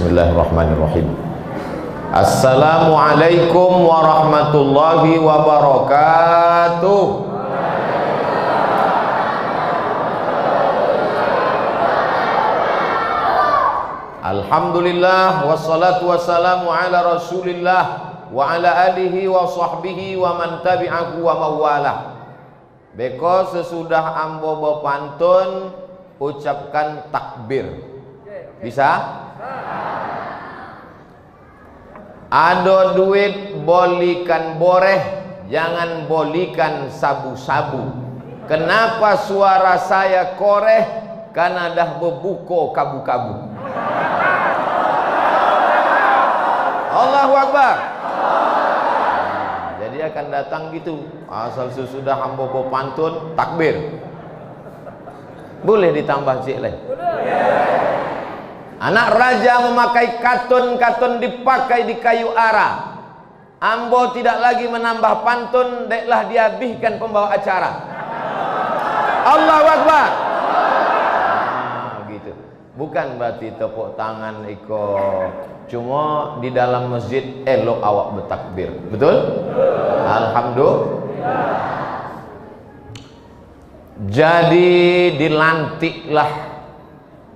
Bismillahirrahmanirrahim. Assalamualaikum warahmatullahi wabarakatuh. Alhamdulillah wassalatu wassalamu ala Rasulillah wa ala alihi wa sahbihi wa man tabi'ahu wa mawalah. Beko sesudah ambo bepantun ucapkan takbir. Bisa? Ado duit bolikan boreh, jangan bolikan sabu-sabu. Kenapa suara saya koreh? Karena dah bebuko kabu-kabu. Allahu Akbar. Jadi akan datang gitu. Asal sesudah hamba pantun takbir. Boleh ditambah cik lain. Anak raja memakai katun-katun dipakai di kayu ara. Ambo tidak lagi menambah pantun, deklah dihabiskan pembawa acara. Allahu Akbar. Gitu. Bukan berarti tepuk tangan iko. Cuma di dalam masjid elok awak bertakbir. Betul? Alhamdulillah. Jadi dilantiklah.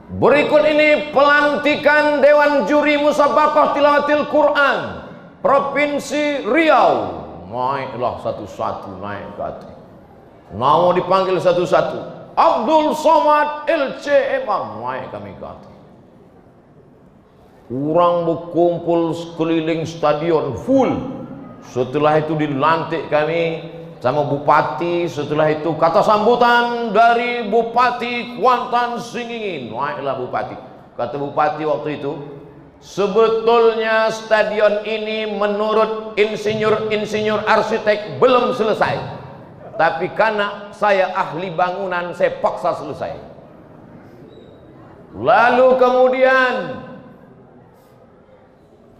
Berikut ini pelantikan Dewan Juri Musabaqah Tilawatil Quran Provinsi Riau. Naiklah satu-satu, naik ke atas. Nama dipanggil satu-satu. Abdul Somad LCMA, naik kami ke atas. Orang berkumpul sekeliling stadion full. Setelah itu dilantik kami sama bupati. Setelah itu kata sambutan dari Bupati Kuantan Singingin. Naiklah bupati. Kata bupati waktu itu, sebetulnya stadion ini menurut insinyur arsitek belum selesai, tapi karena saya ahli bangunan saya paksa selesai. Lalu kemudian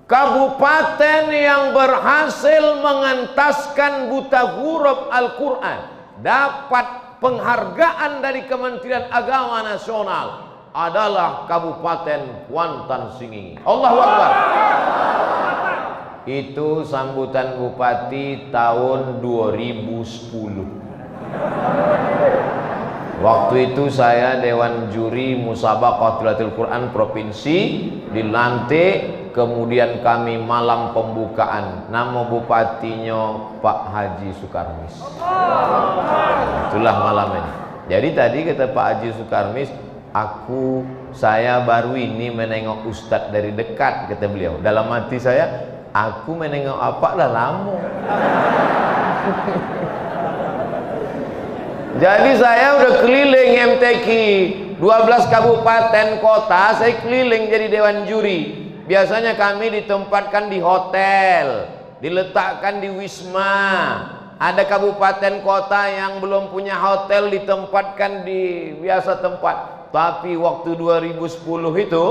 kabupaten yang berhasil mengentaskan buta huruf Al-Quran dapat penghargaan dari Kementerian Agama Nasional adalah Kabupaten Kuantan Singingin. Allahu Akbar. Itu sambutan bupati tahun 2010. Waktu itu saya Dewan Juri Musabaqah Tilawatil Quran Provinsi dilantik. Kemudian kami malam pembukaan. Nama bupatinya Pak Haji Sukarmis. Itulah malam ini. Jadi tadi kata Pak Haji Sukarmis, saya baru ini menengok Ustadz dari dekat, kata beliau. Dalam hati saya, aku menengok apa dah lama. Jadi saya udah keliling MTQ 12 kabupaten kota, saya keliling jadi Dewan Juri. Biasanya kami ditempatkan di hotel, diletakkan di wisma. Ada kabupaten kota yang belum punya hotel ditempatkan di biasa tempat. Tapi waktu 2010 itu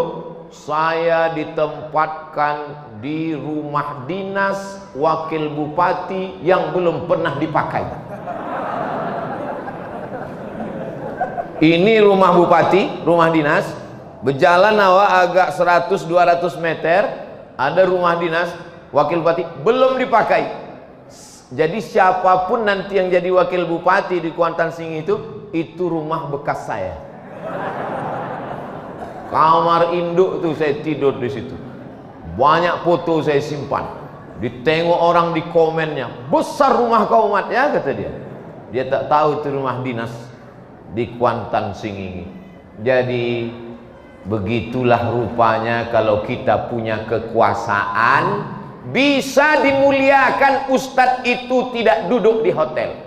saya ditempatkan di rumah dinas wakil bupati yang belum pernah dipakai. Ini rumah bupati, rumah dinas. Berjalan agak 100-200 meter ada rumah dinas wakil bupati belum dipakai. Jadi siapapun nanti yang jadi wakil bupati di Kuantan Singingin itu rumah bekas saya. Kamar induk tuh saya tidur di situ. Banyak foto saya simpan. Ditengok orang di komennya, besar rumah kau Mat ya, kata dia. Dia tak tahu itu rumah dinas di Kuantan Singingin. Jadi begitulah rupanya kalau kita punya kekuasaan, bisa dimuliakan. Ustadz itu tidak duduk di hotel.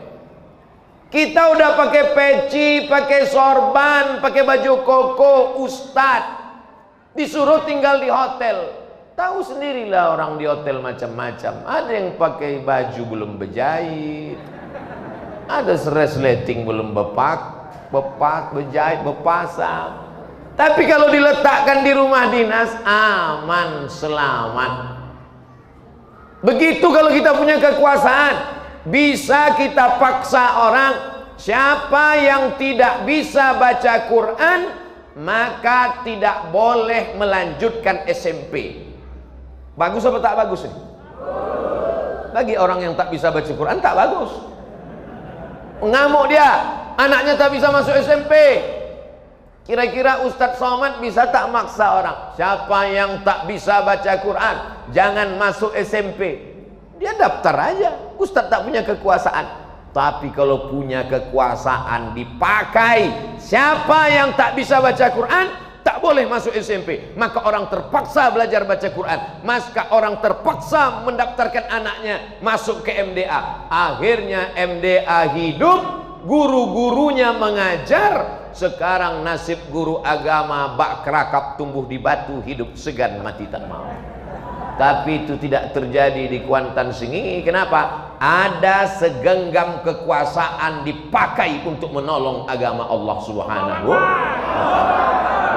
Kita udah pakai peci, pakai sorban, pakai baju koko, ustadz disuruh tinggal di hotel. Tahu sendirilah orang di hotel macam-macam. Ada yang pakai baju belum berjahit, ada resleting belum berjahit, berpasang. Tapi kalau diletakkan di rumah dinas, aman, selamat. Begitu kalau kita punya kekuasaan, bisa kita paksa orang. Siapa yang tidak bisa baca Quran, maka tidak boleh melanjutkan SMP. Bagus apa tak bagus ini? Bagi orang yang tak bisa baca Quran tak bagus. Ngamuk dia, anaknya tak bisa masuk SMP. Kira-kira Ustadz Somad bisa tak maksa orang? Siapa yang tak bisa baca Quran jangan masuk SMP. Dia daftar aja. Ustadz tak punya kekuasaan. Tapi kalau punya kekuasaan dipakai, siapa yang tak bisa baca Quran tak boleh masuk SMP. Maka orang terpaksa belajar baca Quran, maka orang terpaksa mendaftarkan anaknya masuk ke MDA. Akhirnya MDA hidup, guru-gurunya mengajar. Sekarang nasib guru agama bak kerakap tumbuh di batu, hidup segan mati tak mau. Tapi itu tidak terjadi di Kuantan Sengingi. Kenapa? Ada segenggam kekuasaan dipakai untuk menolong agama Allah Subhanahu wa ta'ala.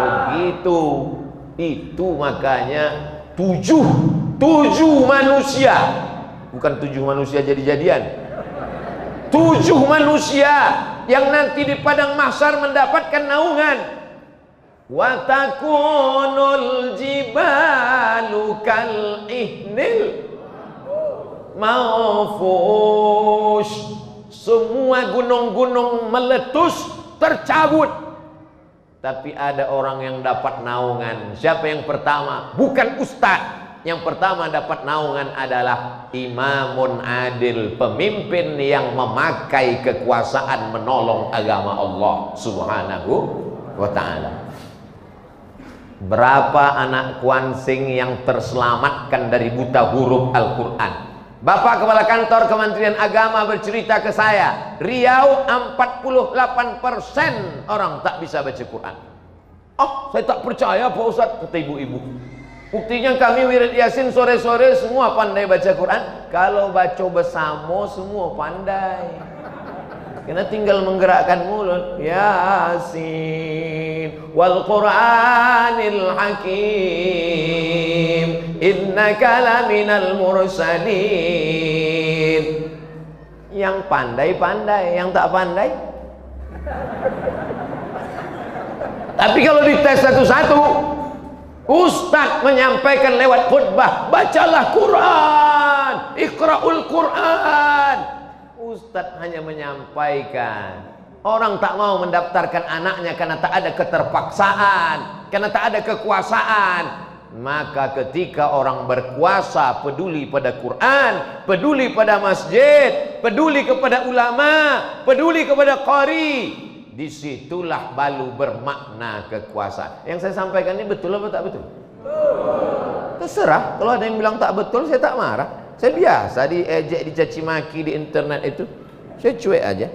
Begitu. Itu makanya tujuh manusia, bukan 7 manusia jadi-jadian, 7 manusia yang nanti di padang mahsyar mendapatkan naungan. Wa takunul jibalu kal ihnil manfush. Semua gunung-gunung meletus, tercabut. Tapi ada orang yang dapat naungan. Siapa yang pertama? Bukan ustaz. Yang pertama dapat naungan adalah imamun adil, pemimpin yang memakai kekuasaan menolong agama Allah Subhanahu wa ta'ala. Berapa anak Kuansing yang terselamatkan dari buta huruf Al-Quran? Bapak Kepala Kantor Kementerian Agama bercerita ke saya, Riau 48% orang tak bisa baca Quran. Oh, saya tak percaya Pak Ustadz, kata ibu-ibu. Buktinya kami wirid Yasin sore-sore semua pandai baca Quran. Kalau baca bersama semua pandai. Kena tinggal menggerakkan mulut. Yasin wal Qur'anil Hakim innaka laminal mursalin. Yang pandai-pandai, yang tak pandai. Tapi kalau dites satu-satu, Ustadz menyampaikan lewat khutbah, bacalah Quran, iqra'ul Quran. Ustadz hanya menyampaikan. Orang tak mau mendaftarkan anaknya karena tak ada keterpaksaan, karena tak ada kekuasaan. Maka ketika orang berkuasa peduli pada Quran, peduli pada masjid, peduli kepada ulama, peduli kepada qari, disitulah baru bermakna kekuasaan. Yang saya sampaikan ini betul apa tak betul? Terserah. Kalau ada yang bilang tak betul, saya tak marah. Saya biasa diejek, dicaci maki di internet itu, saya cuek aja.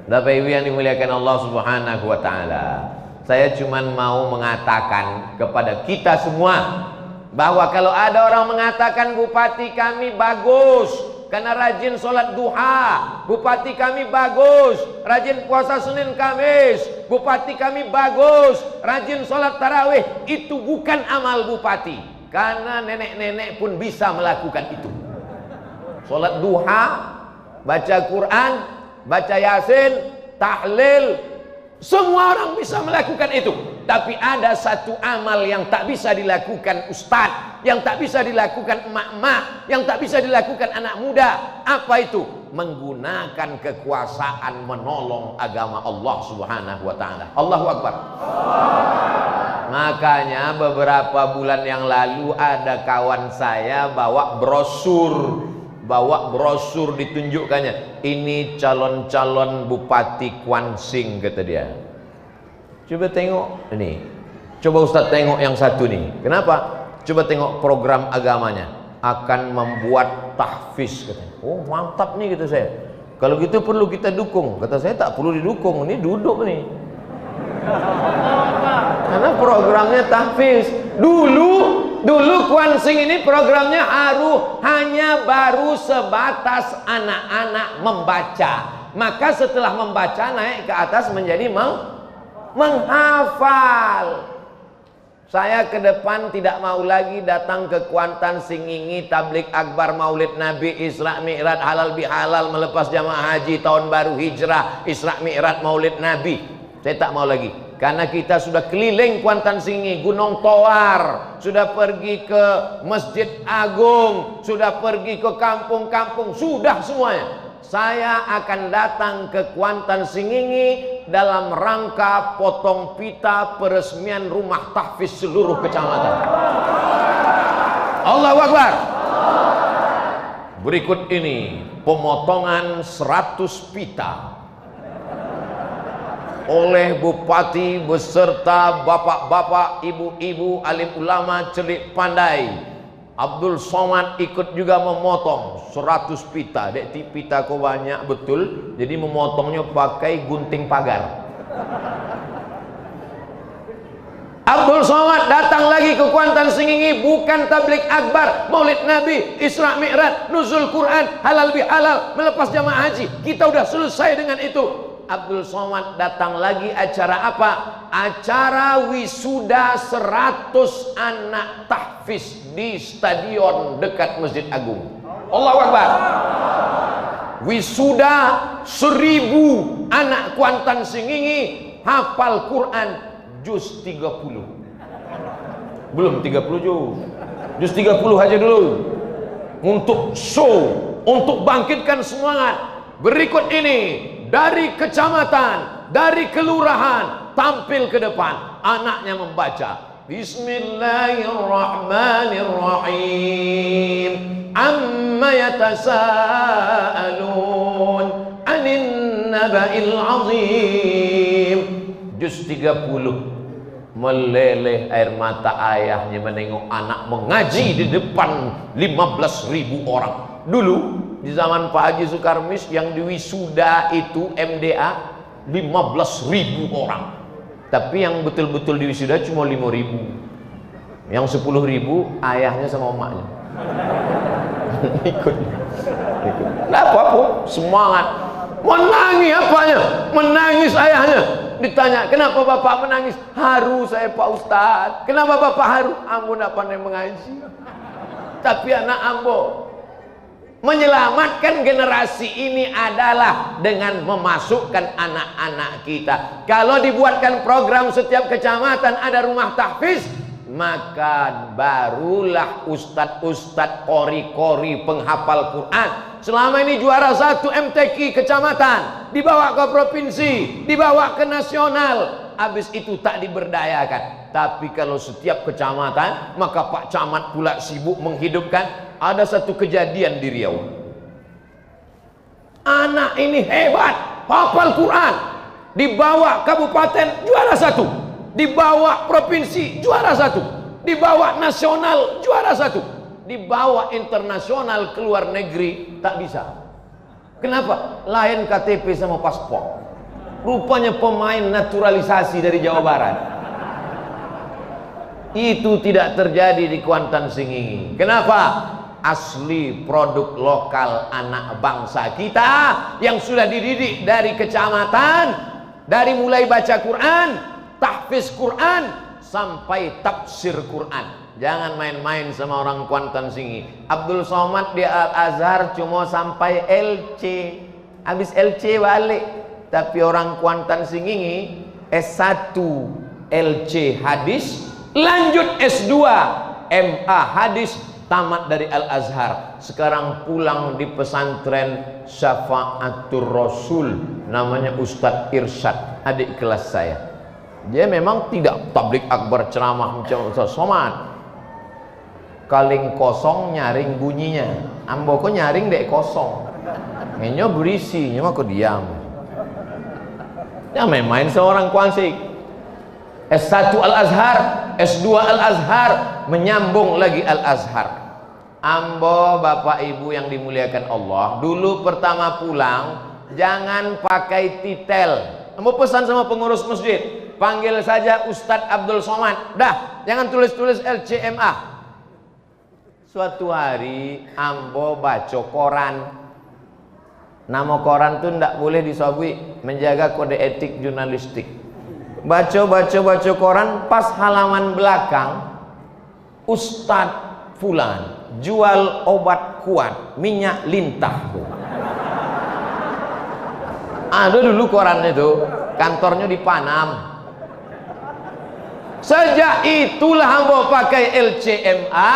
Bapak Ibu yang dimuliakan Allah Subhanahu wa ta'ala, saya cuma mau mengatakan kepada kita semua bahwa kalau ada orang mengatakan bupati kami bagus karena rajin sholat duha, bupati kami bagus rajin puasa Senin Kamis, bupati kami bagus rajin sholat tarawih, itu bukan amal bupati, karena nenek-nenek pun bisa melakukan itu. Sholat duha, baca Quran, baca Yasin, tahlil, semua orang bisa melakukan itu. Tapi ada satu amal yang tak bisa dilakukan ustadz, yang tak bisa dilakukan emak-emak, yang tak bisa dilakukan anak muda. Apa itu? Menggunakan kekuasaan menolong agama Allah Subhanahu wa ta'ala. Allahu Akbar. Makanya beberapa bulan yang lalu ada kawan saya bawa brosur ditunjukkannya, ini calon-calon Bupati Kuansing, kata dia. Coba tengok ini, coba Ustaz tengok yang satu nih. Kenapa? Coba tengok program agamanya, akan membuat tahfiz, katanya. Oh mantap nih, kata saya. Kalau gitu perlu kita dukung. Kata saya tak perlu didukung, ini duduk nih. Karena programnya tahfiz. Dulu Kuansing ini programnya hanya baru sebatas anak-anak membaca. Maka setelah membaca naik ke atas menjadi menghafal. Saya ke depan tidak mau lagi datang ke Kuantan Sengingi, tablik akbar, maulid Nabi, Isra Mi'raj, halal bihalal, melepas jamaah haji, tahun baru hijrah, Isra Mi'raj, maulid Nabi. Saya tak mau lagi. karena kita sudah keliling Kuantan Singi, Gunung Towar, sudah pergi ke Masjid Agung, sudah pergi ke kampung-kampung, sudah semuanya. Saya akan datang ke Kuantan Singingi dalam rangka potong pita peresmian rumah tahfiz seluruh kecamatan. Allahu Akbar. Berikut ini pemotongan 100 pita oleh bupati beserta bapak-bapak, ibu-ibu, alim ulama celik pandai. Abdul Somad ikut juga memotong 100 pita. Dek pita kau banyak betul, jadi memotongnya pakai gunting pagar. Abdul Somad datang lagi ke Kuantan Singingi, bukan tablik akbar, maulid Nabi, Isra Mi'raj, nuzul Quran, halal bihalal, melepas jamaah haji. Kita udah selesai dengan itu. Abdul Somad datang lagi, acara apa? Acara wisuda 100 anak tahfiz di stadion dekat Masjid Agung. Allahu Akbar. Wisuda 1000 anak Kuantan Singingi hafal Quran juz 30. Belum 30 juz. Juz 30 aja dulu. Untuk show, untuk bangkitkan semangat. Berikut ini dari kecamatan, dari kelurahan tampil ke depan, anaknya membaca Bismillahirrahmanirrahim, amma yatasaalun anin naba'il azim. Juz 30. Meleleh air mata ayahnya menengok anak mengaji di depan 15.000 orang. Dulu di zaman Pak Haji Sukarmis yang diwisuda itu MDA 15.000 orang. Tapi yang betul-betul diwisuda cuma 5.000. Yang 10.000 ayahnya sama emaknya. Ikut. Nggak apa-apa, semangat. Menangis apanya? Menangis ayahnya. Ditanya, kenapa bapak menangis? Haru saya Pak Ustadz. Kenapa bapak haru? Ambo nggak pandai mengaji. Tapi anak ambo menyelamatkan generasi ini adalah dengan memasukkan anak-anak kita. Kalau dibuatkan program setiap kecamatan ada rumah tahfiz, maka barulah ustadz-ustadz kori-kori penghafal Quran. Selama ini juara 1 MTQ kecamatan, dibawa ke provinsi, dibawa ke nasional, habis itu tak diberdayakan. Tapi kalau setiap kecamatan, maka Pak Camat pula sibuk menghidupkan. Ada satu kejadian di Riau. Anak ini hebat, hafal Quran, dibawa kabupaten juara 1, dibawa provinsi juara 1, dibawa nasional juara 1, dibawa internasional ke luar negeri tak bisa. Kenapa? Lain KTP sama paspor. Rupanya pemain naturalisasi dari Jawa Barat. Itu tidak terjadi di Kuantan Singingi. Kenapa? Asli produk lokal anak bangsa kita yang sudah dididik dari kecamatan, dari mulai baca Quran, tahfiz Quran sampai tafsir Quran. Jangan main-main sama orang Kuantan Singi. Abdul Somad di Al-Azhar cuma sampai LC, habis LC balik. Tapi orang Kuantan Singingi S1 LC hadis, lanjut S2 MA hadis, tamat dari Al-Azhar, sekarang pulang di pesantren Syafa'atur Rasul, namanya Ustadz Irsyad, adik kelas saya. Dia memang tidak tablik akbar ceramah macam Ustadz Somad. Kaling kosong nyaring bunyinya, ambo kok nyaring dek kosong, ngenyo berisi, nyo kok diam. Ya main-main seorang kuansik. S1 Al-Azhar, S2 Al-Azhar, menyambung lagi Al-Azhar. Ambo bapak ibu yang dimuliakan Allah, dulu pertama pulang jangan pakai titel. Ambo pesan sama pengurus masjid, panggil saja Ustadz Abdul Somad, dah jangan tulis-tulis LCMA. Suatu hari ambo baca koran. Nama koran tuh ndak boleh disobui, menjaga kode etik jurnalistik. Baca koran, pas halaman belakang Ustadz Fulan jual obat kuat minyak lintah. Ada dulu koran itu, kantornya di Panam. Sejak itulah hamba pakai LCMA.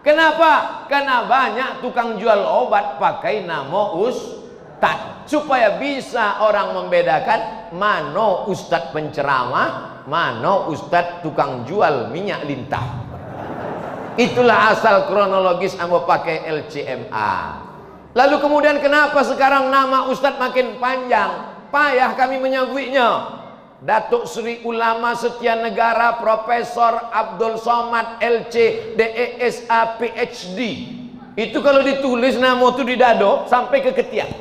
Kenapa? Karena banyak tukang jual obat pakai nama ustad, supaya bisa orang membedakan mana ustad penceramah, mana ustad tukang jual minyak lintah. Itulah asal kronologis hamba pakai LCMA. Lalu kemudian kenapa sekarang nama ustad makin panjang? Payah kami menyaguinya. Datuk Seri Ulama Setia Negara Profesor Abdul Somad LC DESA PhD. Itu kalau ditulis nama itu di dado sampai ke ketiak.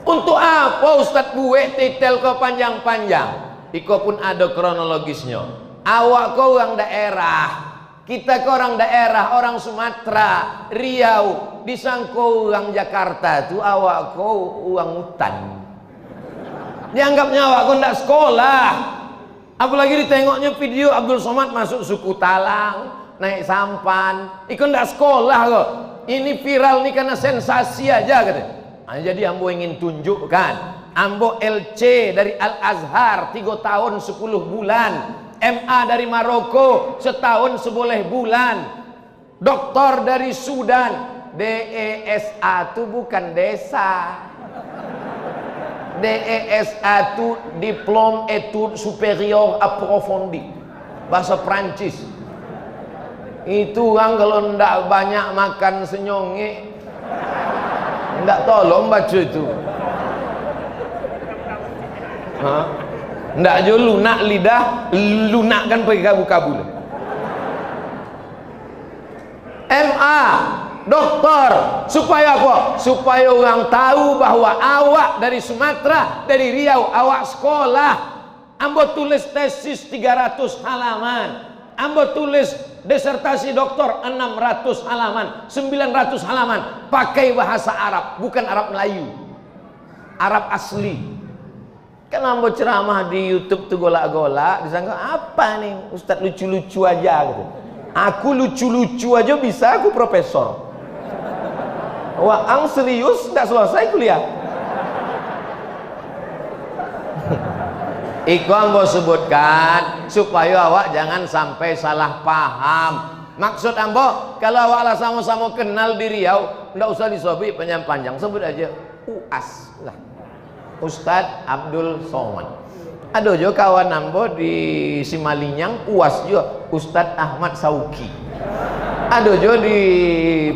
Untuk apa Ustadz buat titel kau panjang-panjang? Iko pun ada kronologisnya. Awak kau orang daerah, kita kau orang daerah, orang Sumatera, Riau, disangkau orang Jakarta tu awak kau orang hutan. Dianggapnya awak kau ndak sekolah. Apalagi ditengoknya video Abdul Somad masuk suku Talang, naik sampan. Iko ndak sekolah kok. Ini viral nih karena sensasi aja katanya. Nah, jadi ambo ingin tunjukkan, ambo LC dari Al Azhar 3 tahun 10 bulan, MA dari Maroko setahun 11 bulan, doktor dari Sudan. DESA itu bukan desa. DESA itu Diplôme Études Supérieures Approfondies, bahasa Prancis. Itu orang kalau ndak banyak makan senyonge, ndak tolong baca itu. Ndak jo lunak lidah, lunakkan pakai kabul-kabul. MA, doktor, supaya apa? Supaya orang tahu bahwa awak dari Sumatera, dari Riau, awak sekolah. Ambo tulis tesis 300 halaman. Ambo tulis disertasi doktor 600 halaman, 900 halaman, pakai bahasa Arab, bukan Arab Melayu, Arab asli. Kan ambo ceramah di YouTube tuh golak-golak, disangka apa nih Ustadz lucu-lucu aja gitu. Aku lucu-lucu aja bisa, aku profesor. Wah, ang serius nggak selesai kuliah. Iku ambo sebutkan supaya awak jangan sampai salah paham. Maksud ambo, kalau awak lah sama-sama kenal di Riau, nggak usah disobik panjang-panjang, sebut aja UAS lah, Ustadz Abdul Somad. Ada juga kawan ambo di Simalinyang UAS juga, Ustadz Ahmad Sauki. Ada juga di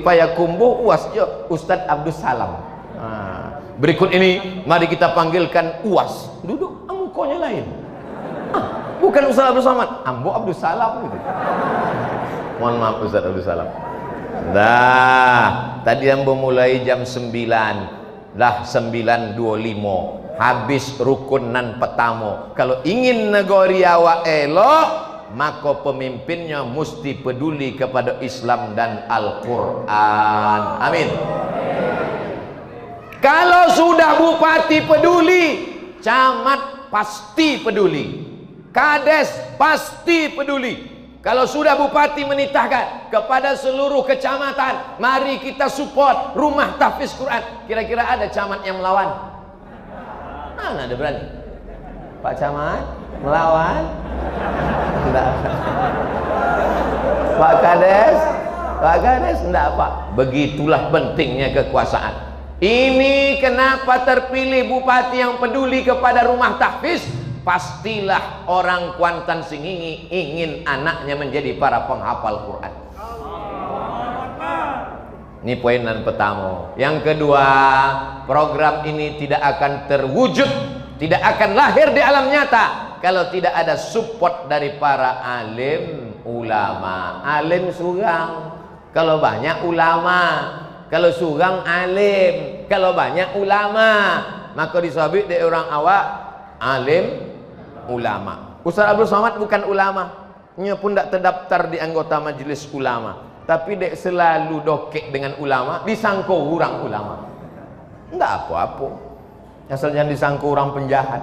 Payakumbuh UAS juga, Ustadz Abdul Salam. Nah, berikut ini mari kita panggilkan UAS. Duduk, mukonya lain. Bukan Ustadz Abdul Somad, ambo Abdul Salam gitu. Mohon maaf Ustadz Abdul Salam. Dah, tadi ambo mulai jam 9. Dah 9.25. Habis rukunan pertama. Kalau ingin negeri awak elok, maka pemimpinnya mesti peduli kepada Islam dan Al-Quran. Amin. Kalau sudah bupati peduli, camat pasti peduli, kades pasti peduli. Kalau sudah bupati menitahkan kepada seluruh kecamatan, mari kita support rumah tahfiz Quran. Kira-kira ada camat yang melawan? Mana ada berani? Pak Camat melawan? Enggak. Pak Kades? Pak Kades enggak, Pak. Begitulah pentingnya kekuasaan. Ini kenapa terpilih bupati yang peduli kepada rumah tahfiz. Pastilah orang Kuantan Singingi ingin anaknya menjadi para penghafal Quran. Ini poinan pertama. Yang kedua, program ini tidak akan terwujud, tidak akan lahir di alam nyata kalau tidak ada support dari para alim ulama. Alim surang, kalau banyak ulama. Kalau surang alim, kalau banyak ulama. Maka disabit dari orang awak alim ulama. Ustaz Abdul Somad bukan ulama, nya pun tidak terdaftar di anggota majelis ulama. Tapi dek selalu dokek dengan ulama, disangkau orang ulama. Enggak apa-apa, asal jangan disangkau orang penjahat.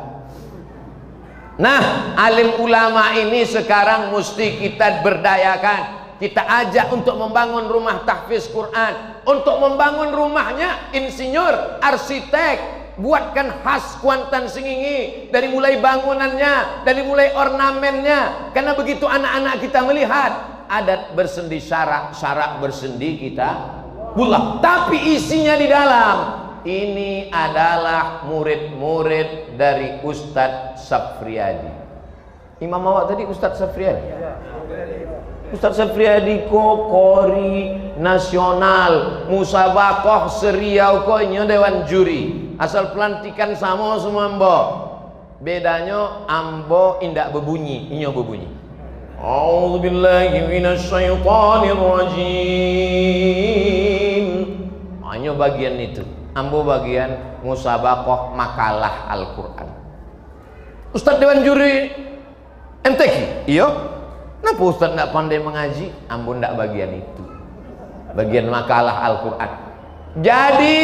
Nah, alim ulama ini sekarang mesti kita berdayakan, kita ajak untuk membangun rumah tahfiz Quran. Untuk membangun rumahnya insinyur, arsitek, buatkan khas Kuantan Sengingi, dari mulai bangunannya, dari mulai ornamennya. Karena begitu anak-anak kita melihat adat bersendi syarak, syarak bersendi kita pulang. Tapi isinya di dalam ini adalah murid-murid dari Ustadz Safriyadi. Imam awak tadi Ustadz Safriyadi. Ustadz Safriyadi ko kori nasional musabakoh seriau ko inyo dewan juri. Asal pelantikan sama semua ambo. Bedanya ambo indak berbunyi, inyo berbunyi. A'udzubillahi minasyaitonir rajim. Inyo bagian itu. Ambo bagian musabakoh makalah Al-Quran. Ustadz dewan juri MTQ. Iya. Kenapa Ustaz tidak pandai mengaji? Ambo tidak bagian itu, bagian makalah Al-Quran. Jadi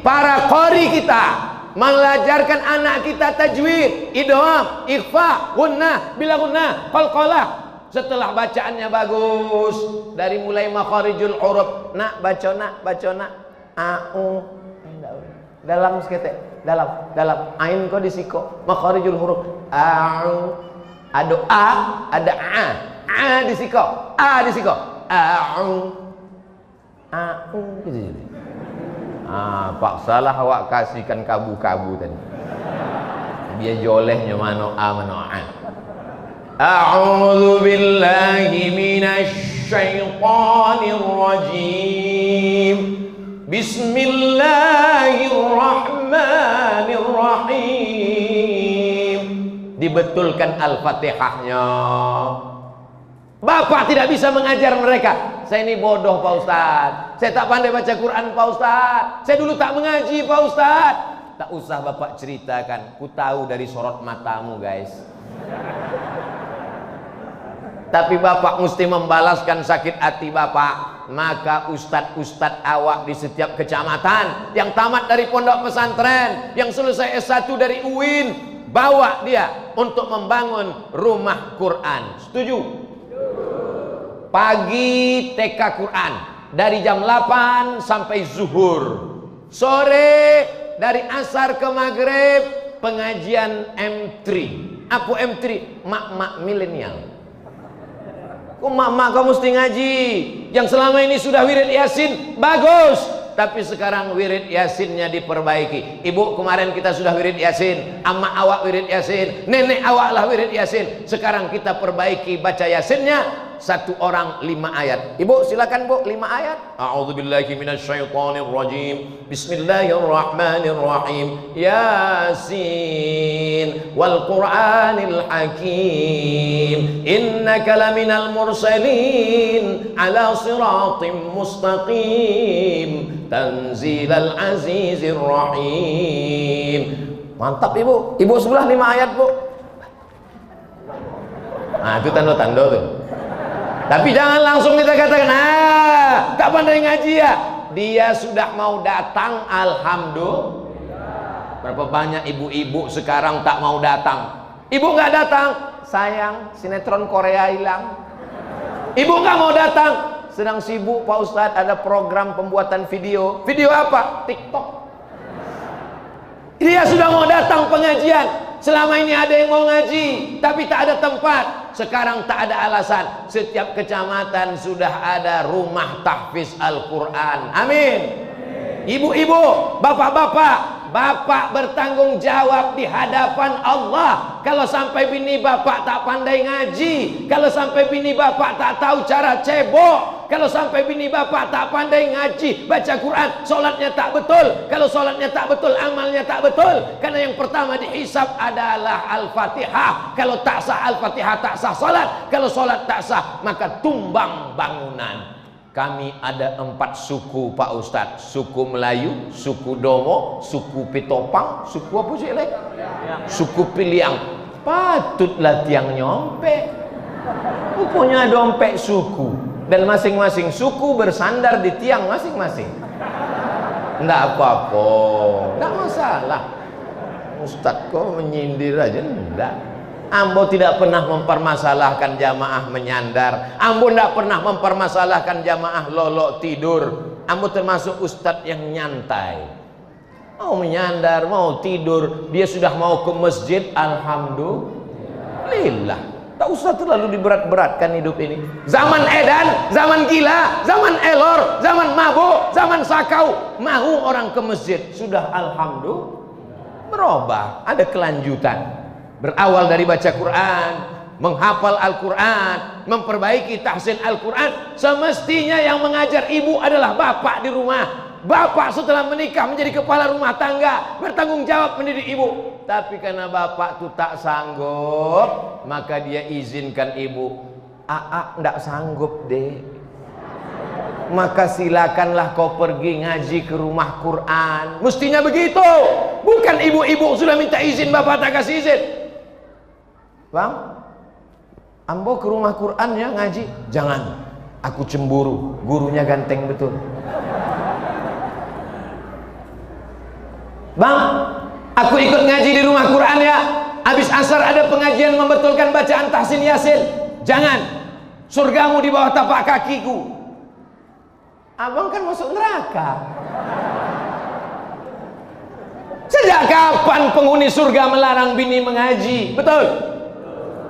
para qori kita mengajarkan anak kita tajwid, idgham, ikhfa, gunnah, bila gunnah, qalqalah. Setelah bacaannya bagus, dari mulai makharijul huruf, nak baca nak, au, dalam seketek, dalam, ain kau disiko, makharijul huruf, au, ada a, ada a disiko, au, gitu. Pak salah awak kasihkan kabu-kabu tadi. Biar jolehnya mano a mano a. A'udzu billahi minasy syaithanir rajim. Bismillahirrahmanirrahim. Dibetulkan Al-Fatihahnya. Bapak tidak bisa mengajar mereka. Saya ini bodoh Pak Ustaz. Saya tak pandai baca Quran Pak Ustaz. Saya dulu tak mengaji Pak Ustaz. Tak usah Bapak ceritakan. Ku tahu dari sorot matamu guys. Tapi Bapak mesti membalaskan sakit hati Bapak. Maka ustadz-ustadz awak di setiap kecamatan yang tamat dari pondok pesantren, yang selesai S1 dari UIN, bawa dia untuk membangun rumah Quran. Setuju? Pagi TK Quran dari jam 8 sampai zuhur. Sore dari asar ke maghrib pengajian M3. Apa M3? Mak-mak milenial. Kok mak-mak kau mesti ngaji? Yang selama ini sudah wirid Yasin bagus, tapi sekarang wirid Yasinnya diperbaiki. Ibu kemarin kita sudah wirid Yasin, amma awak wirid Yasin, nenek awak lah wirid Yasin. Sekarang kita perbaiki baca Yasinnya. Satu orang 5 ayat. Ibu silakan Bu, 5 ayat. A'udzubillahi minasyaitonir rajim. Bismillahirrahmanirrahim. Yasin wal Qur'anil hakim. Innaka laminal mursalin ala siratim mustaqim. Tanzilal azizir rahim. Mantap Ibu. Ibu sebelah 5 ayat Bu. Nah, itu tanda-tanda tuh. Tapi jangan langsung kita katakan, tak pandai ngaji ya. Dia sudah mau datang, alhamdulillah. Berapa banyak ibu-ibu sekarang tak mau datang. Ibu nggak datang, sayang, sinetron Korea hilang. Ibu nggak mau datang, sedang sibuk Pak Ustadz, ada program pembuatan video. Video apa? TikTok. Dia sudah mau datang pengajian. Selama ini ada yang mau ngaji, tapi tak ada tempat. Sekarang tak ada alasan. Setiap kecamatan sudah ada rumah tahfiz Al-Quran. Amin. Ibu-ibu, bapak-bapak, bapak bertanggung jawab di hadapan Allah. Kalau sampai bini bapak tak pandai ngaji, kalau sampai bini bapak tak tahu cara cebok, kalau sampai bini bapak tak pandai ngaji, baca Quran, solatnya tak betul. Kalau solatnya tak betul, amalnya tak betul. Karena yang pertama dihisab adalah Al-Fatihah. Kalau tak sah Al-Fatihah, tak sah solat. Kalau solat tak sah, maka tumbang bangunan. Kami ada 4 suku Pak Ustadz. Suku Melayu, suku Domo, suku Pitopang, suku apa sih lek? Suku Piliang. Patutlah tiang nyompe. Punya dompet suku. Dan masing-masing suku bersandar di tiang masing-masing. Nggak apa-apa, nggak masalah. Ustadz kok menyindir aja, enggak. Ambo tidak pernah mempermasalahkan jamaah menyandar. Ambo tidak pernah mempermasalahkan jamaah lolok tidur. Ambo termasuk ustadz yang nyantai. mau menyandar, mau tidur, dia sudah mau ke masjid, alhamdulillah. Tak usah terlalu diberat-beratkan hidup ini. Zaman edan, zaman gila, zaman elor, zaman mabuk, zaman sakau, mau orang ke masjid, sudah alhamdulillah. Berubah, ada kelanjutan. Berawal dari baca Quran, menghafal Al-Quran, memperbaiki tahsin Al-Quran. Semestinya yang mengajar ibu adalah bapak di rumah. Bapak setelah menikah menjadi kepala rumah tangga, bertanggung jawab mendidik ibu. Tapi karena bapak itu tak sanggup, maka dia izinkan ibu, ndak sanggup deh, maka silakanlah kau pergi ngaji ke rumah Quran. Mestinya begitu. Bukan ibu-ibu sudah minta izin, bapak tak kasih izin. Bang, ambo ke rumah Quran ya ngaji. Jangan, aku cemburu, gurunya ganteng betul. Bang, aku ikut ngaji di rumah Quran ya. Habis asar ada pengajian membetulkan bacaan tahsin yasin. Jangan, surgamu di bawah tapak kakiku. Abang kan masuk neraka. Sejak kapan penghuni surga melarang bini mengaji? Betul.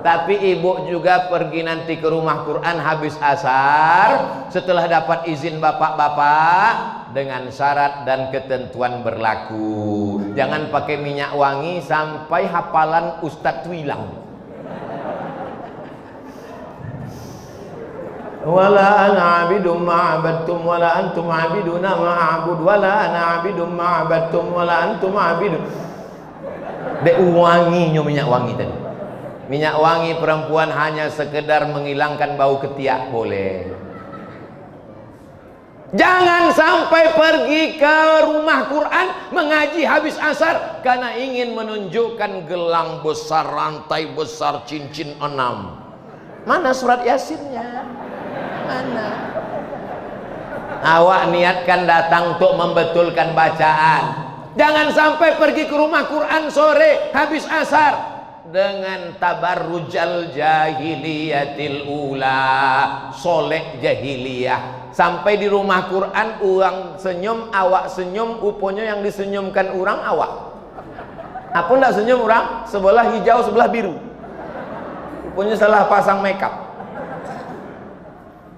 Tapi ibu juga pergi nanti ke rumah Quran habis asar, setelah dapat izin bapak-bapak, dengan syarat dan ketentuan berlaku. Jangan pakai minyak wangi sampai hafalan Ustadz hilang. Wala ana abidum ma'abadtum wala antum abiduna ma'abud wala ana abidum ma'abadtum wala antum abidun. Dek wanginya minyak wangi tadi. Minyak wangi perempuan hanya sekedar menghilangkan bau ketiak boleh. Jangan sampai pergi ke rumah Quran mengaji habis asar karena ingin menunjukkan gelang besar, rantai besar, cincin 6. Mana surat Yasinnya? Mana? Awak niatkan datang untuk membetulkan bacaan. Jangan sampai pergi ke rumah Quran sore habis asar dengan tabarrujal jahiliyatil ula, solek jahiliyah. Sampai di rumah Quran orang senyum, awak senyum, uponya yang disenyumkan orang awak. Apa ndak senyum orang? Sebelah hijau, sebelah biru. Uponya salah pasang makeup.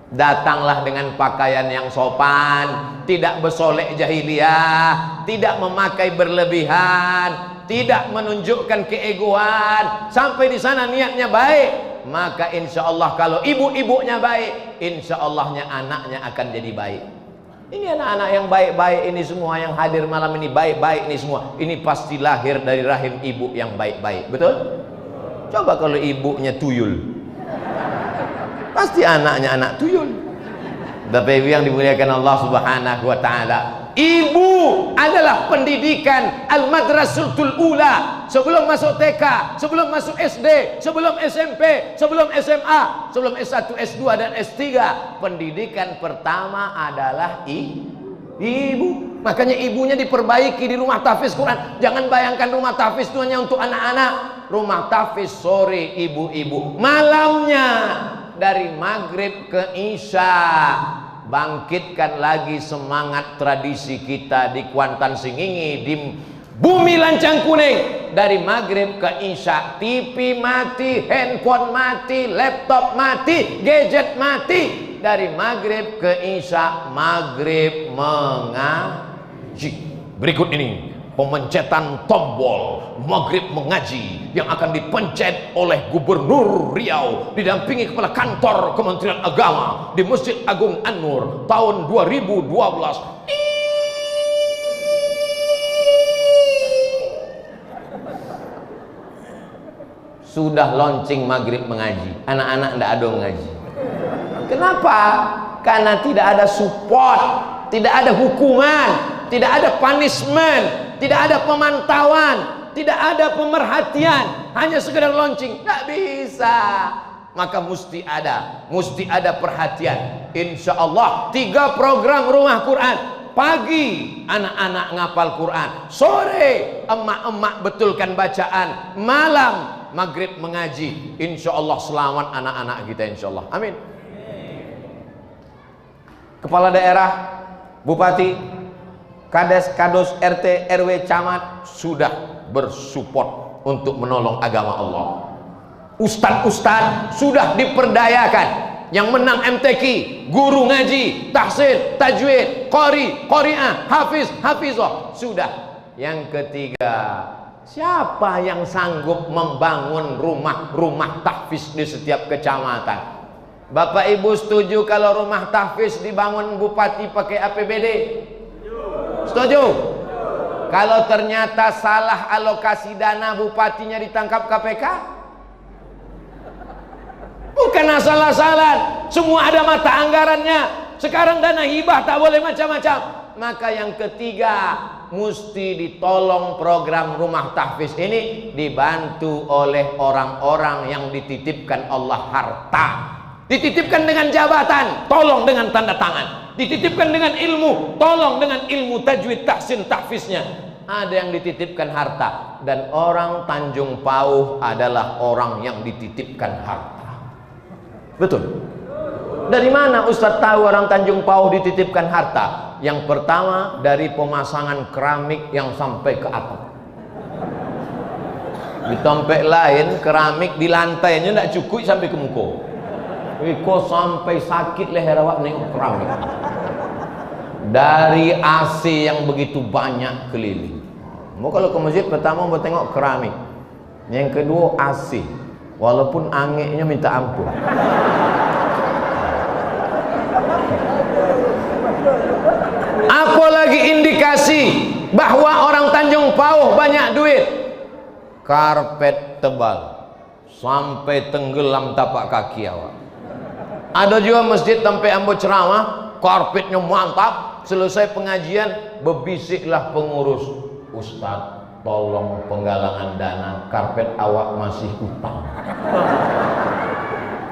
Datanglah dengan pakaian yang sopan, tidak bersolek jahiliyah, tidak memakai berlebihan, tidak menunjukkan keegoan. Sampai di sana niatnya baik, maka insya Allah kalau ibu-ibunya baik, insya Allahnya anaknya akan jadi baik. Ini anak-anak yang baik-baik ini semua yang hadir malam ini baik-baik ini semua. Ini pasti lahir dari rahim ibu yang baik-baik, betul? Coba kalau ibunya tuyul, pasti anaknya anak tuyul. Bapak Ibu yang dimuliakan Allah Subhanahu wa taala, ibu adalah pendidikan al-madrasatul ula. Sebelum masuk TK, sebelum masuk SD, sebelum SMP, sebelum SMA, sebelum S1, S2 dan S3, pendidikan pertama adalah ibu. Makanya ibunya diperbaiki di rumah tahfiz Quran. Jangan bayangkan rumah tahfiz itu hanya untuk anak-anak. Rumah tahfiz sore ibu-ibu, malamnya dari maghrib ke isya. Bangkitkan lagi semangat tradisi kita di Kuantan Singingi, di bumi lancang kuning. Dari maghrib ke isya, TV mati, handphone mati, laptop mati, gadget mati. Dari maghrib ke isya, maghrib mengaji. Berikut ini pemencetan tombol maghrib mengaji yang akan dipencet oleh Gubernur Riau didampingi Kepala Kantor Kementerian Agama di Masjid Agung An-Nur tahun 2012. Sudah launching maghrib mengaji, anak-anak tidak ada mengaji. Kenapa? Karena tidak ada support, tidak ada hukuman, tidak ada punishment, tidak ada pemantauan, tidak ada pemerhatian, hanya sekedar launching. Tidak bisa. Maka mesti ada perhatian. Insya Allah 3 program rumah Quran. Pagi anak-anak ngapal Quran, sore emak-emak betulkan bacaan, malam maghrib mengaji. Insya Allah selamat anak-anak kita, insya Allah. Amin. Kepala daerah, bupati, Kades RT RW camat sudah bersupport untuk menolong agama Allah. Ustadz sudah diperdayakan. Yang menang MTQ, guru ngaji, tahsin, tajwid, qori, qori'ah, hafiz, hafizah, sudah. Yang ketiga, siapa yang sanggup membangun rumah-rumah tahfiz di setiap kecamatan? Bapak Ibu setuju kalau rumah tahfiz dibangun bupati pakai APBD? Setuju? Kalau ternyata salah alokasi dana, bupatinya ditangkap KPK? Bukan asal-asalan, semua ada mata anggarannya. Sekarang dana hibah tak boleh macam-macam. Maka yang ketiga, mesti ditolong program rumah tahfiz ini dibantu oleh orang-orang yang dititipkan Allah harta. Dititipkan dengan jabatan, tolong dengan tanda tangan. Dititipkan dengan ilmu, tolong dengan ilmu tajwid, tahsin, tahfiznya. Ada yang dititipkan harta, dan orang Tanjung Pauh adalah orang yang dititipkan harta. Betul. Dari mana Ustadz tahu orang Tanjung Pauh dititipkan harta? Yang pertama, dari pemasangan keramik yang sampai ke atap. Di tempat lain keramik di lantainya tidak cukup sampai ke muka. Iko sampai sakit leher awak nengok keramik. Dari AC yang begitu banyak keliling. Mau kalau ke masjid pertama mau tengok keramik. Yang kedua AC. Walaupun anginnya minta ampun. Apalagi indikasi bahwa orang Tanjung Pauh banyak duit? Karpet tebal sampai tenggelam tapak kaki awak. Ada juga masjid sampai ambo ceramah, karpetnya mantap. Selesai pengajian, berbisiklah pengurus, Ustadz, tolong penggalangan dana, karpet awak masih utang.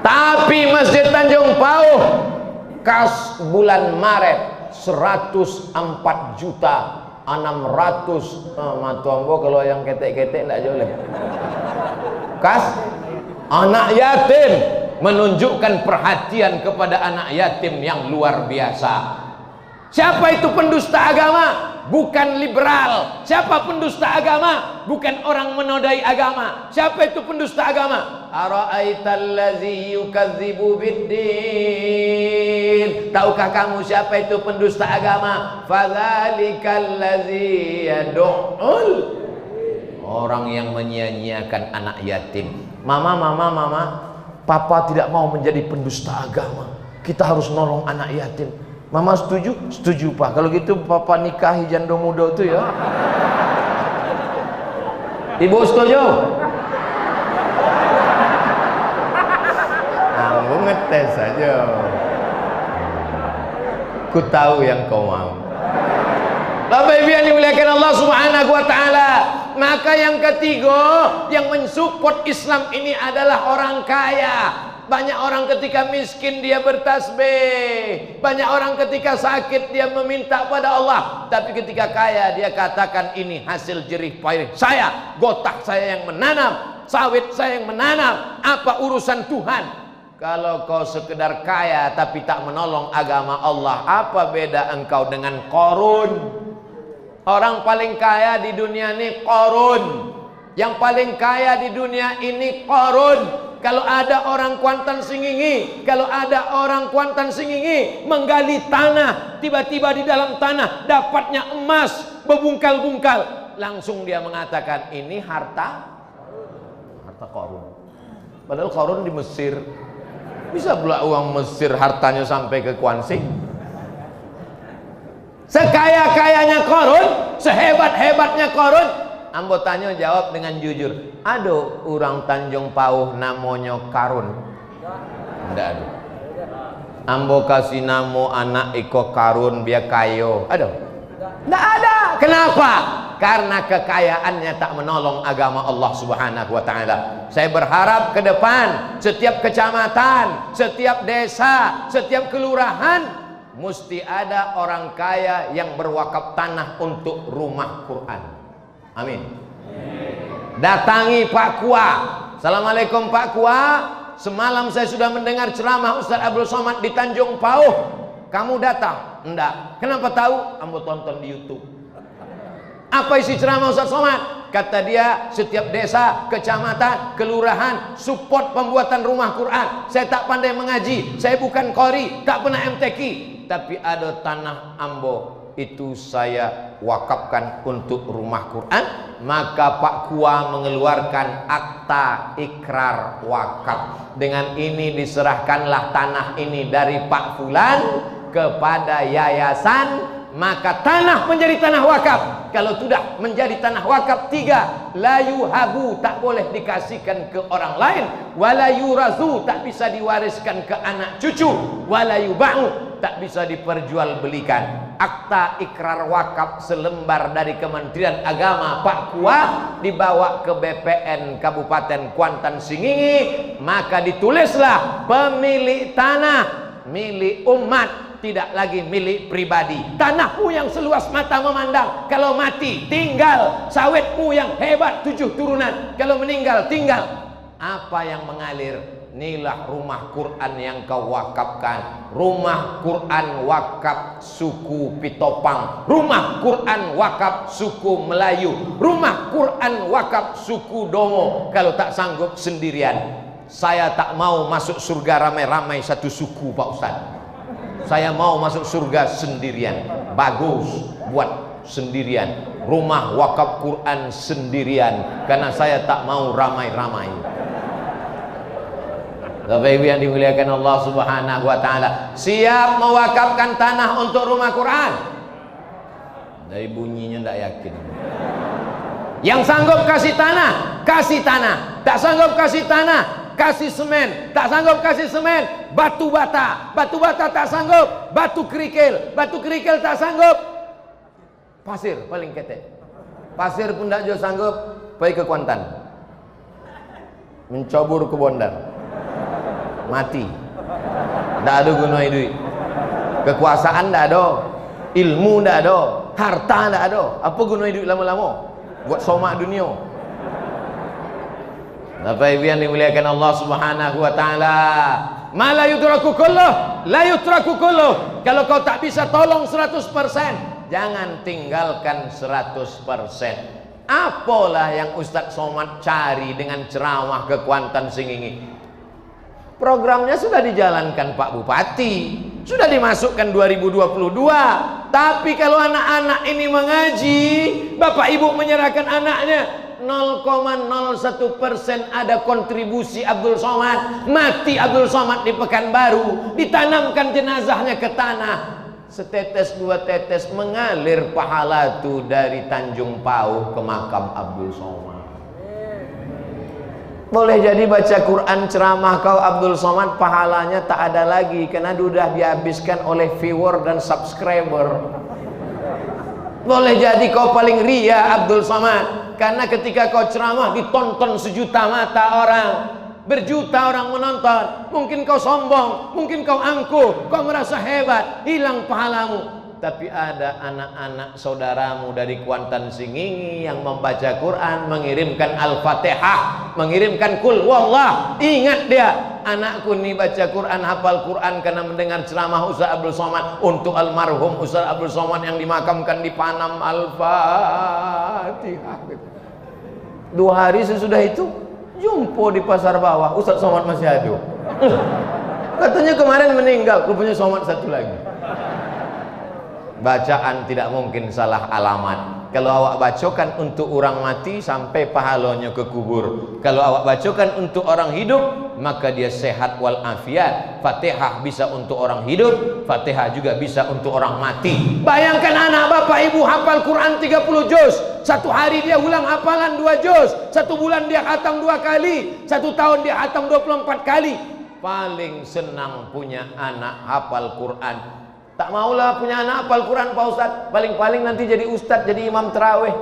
Tapi Masjid Tanjung Pauh kas bulan Maret 104 juta 600 matuambo kalau yang ketek-ketek enggak jauh lagi. Kas anak yatim, menunjukkan perhatian kepada anak yatim yang luar biasa. Siapa itu pendusta agama? Bukan liberal. Siapa pendusta agama? Bukan orang menodai agama. Siapa itu pendusta agama? Ara'aital ladzi yukadzibu biddin. Tahukah kamu siapa itu pendusta agama? Fadzalikal ladzi yad'ul, orang yang menyia-nyiakan anak yatim. Mama, papa tidak mau menjadi pendusta agama. Kita harus nolong anak yatim. Mama setuju? Setuju Pak. Kalau gitu papa nikahi janda muda itu ya. Ibu setuju? Kamu ngetes saja. Ku tahu yang kau mau. Bapak Ibu yang dimuliakan Allah Subhanahu wa taala. Maka yang ketiga yang mensupport Islam ini adalah orang kaya. Banyak orang ketika miskin dia bertasbih. Banyak orang ketika sakit dia meminta pada Allah. Tapi ketika kaya dia katakan ini hasil jerih payah saya, gotak saya yang menanam, sawit saya yang menanam. Apa urusan Tuhan? Kalau kau sekedar kaya tapi tak menolong agama Allah, apa beda engkau dengan Qarun? Orang paling kaya di dunia ini Qarun. Yang paling kaya di dunia ini Qarun. Kalau ada orang Kuantan Singingi, menggali tanah, tiba-tiba di dalam tanah dapatnya emas berbungkal-bungkal, langsung dia mengatakan ini harta Qarun. Padahal Qarun di Mesir. Bisa pula uang Mesir hartanya sampai ke Kuansing. Sekaya-kayanya Qarun, sehebat-hebatnya Qarun, ambo tanya jawab dengan jujur. Ada orang Tanjung Pauh namanya Karun? Tidak ada. Ambo kasih nama anak Iko Karun biar kayo. Ada? Tidak ada. Kenapa? Karena kekayaannya tak menolong agama Allah Subhanahu wa taala. Saya berharap ke depan setiap kecamatan, setiap desa, setiap kelurahan mesti ada orang kaya yang berwakaf tanah untuk rumah Quran. Amin. Datangi Pak Kua. Assalamualaikum Pak Kua. Semalam saya sudah mendengar ceramah Ustaz Abdul Somad di Tanjung Pauh. Kamu datang. Enggak. Kenapa tahu? Ambo tonton di YouTube. Apa isi ceramah Ustaz Somad? Kata dia, setiap desa, kecamatan, kelurahan support pembuatan rumah Quran. Saya tak pandai mengaji, saya bukan qori, tak pernah MTQ, tapi ada tanah Ambo itu saya wakafkan untuk rumah Quran. Maka Pak Kua mengeluarkan akta ikrar wakaf. Dengan ini diserahkanlah tanah ini dari Pak Fulan kepada yayasan, maka tanah menjadi tanah wakaf. Kalau sudah menjadi tanah wakaf, 3, la yuhabu, tak boleh dikasihkan ke orang lain, wala yurazu, tak bisa diwariskan ke anak cucu, wala yuba'u, tak bisa diperjualbelikan. Akta ikrar wakaf selembar dari Kementerian Agama Pak Kua dibawa ke BPN Kabupaten Kuantan Singingi, maka ditulislah pemilik tanah milik umat, tidak lagi milik pribadi. Tanahmu yang seluas mata memandang, kalau mati tinggal. Sawitmu yang hebat 7 turunan, kalau meninggal tinggal. Apa yang mengalir? Inilah rumah Quran yang kau wakafkan. Rumah Quran wakaf suku Pitopang, rumah Quran wakaf suku Melayu, rumah Quran wakaf suku Dongo. Kalau tak sanggup sendirian. Saya tak mau masuk surga ramai-ramai satu suku Pak Ustaz. Saya mau masuk surga sendirian. Bagus buat sendirian. Rumah wakaf Quran sendirian, karena saya tak mau ramai-ramai. Bapak Ibu yang dimuliakan Allah Subhanahu wa taala, siap mewakafkan tanah untuk rumah Quran? Dari bunyinya tidak yakin. Yang sanggup kasih tanah, kasih tanah. Tak sanggup kasih tanah, kasih semen. Tak sanggup kasih semen, batu bata. Batu bata tak sanggup, batu kerikil. Batu kerikil tak sanggup, pasir paling ketek. Pasir pun tak jauh sanggup, pergi ke Kuantan, mencobur ke Bondar, mati. Tak ada guna duit. Kekuasaan tak ada, ilmu tak ada, harta tak ada. Apa guna duit lama-lama? Buat somak dunia. Bapak Ibu yang dimuliakan Allah Subhanahu wa taala, ma la yudraku kulluh, la yutraku kulluh. Kalau kau tak bisa tolong 100%, jangan tinggalkan 100%. Apalah yang Ustaz Somad cari dengan ceramah ke Kuantan Singingi? Programnya sudah dijalankan Pak Bupati, sudah dimasukkan 2022. Tapi kalau anak-anak ini mengaji, Bapak Ibu menyerahkan anaknya, 0,01% ada kontribusi Abdul Somad. Mati Abdul Somad di Pekanbaru, ditanamkan jenazahnya ke tanah, setetes 2 tetes mengalir pahala itu dari Tanjung Pauh ke makam Abdul Somad. Boleh jadi baca Quran ceramah kau Abdul Somad pahalanya tak ada lagi, karena sudah dihabiskan oleh viewer dan subscriber. Boleh jadi kau paling ria Abdul Somad, karena ketika kau ceramah ditonton sejuta mata orang, berjuta orang menonton. Mungkin kau sombong, mungkin kau angkuh, kau merasa hebat, hilang pahalamu. Tapi ada anak-anak saudaramu dari Kuantan Singingi yang membaca Quran, mengirimkan Al-Fatihah, mengirimkan Qul Wallah. Ingat dia, anakku nih baca Quran, hafal Quran karena mendengar ceramah Ustaz Abdul Somad. Untuk almarhum Ustaz Abdul Somad yang dimakamkan di Panam, Al-Fatihah. 2 hari sesudah itu jumpa di pasar bawah, Ustaz Somad masih ada. Katanya kemarin meninggal, rupanya Somad satu lagi. Bacaan tidak mungkin salah alamat. Kalau awak bacakan untuk orang mati, sampai pahalanya ke kubur. Kalau awak bacakan untuk orang hidup, maka dia sehat walafiat. Fatihah bisa untuk orang hidup, Fatihah juga bisa untuk orang mati. Bayangkan anak bapak ibu hafal Quran 30 juz, 1 hari dia ulang hafalan 2 juz, 1 bulan dia khatam 2 kali, 1 tahun dia khatam 24 kali. Paling senang punya anak hafal Quran. Tak maulah punya anak hafal Quran Pak Ustaz, paling-paling nanti jadi ustaz, jadi imam terawih.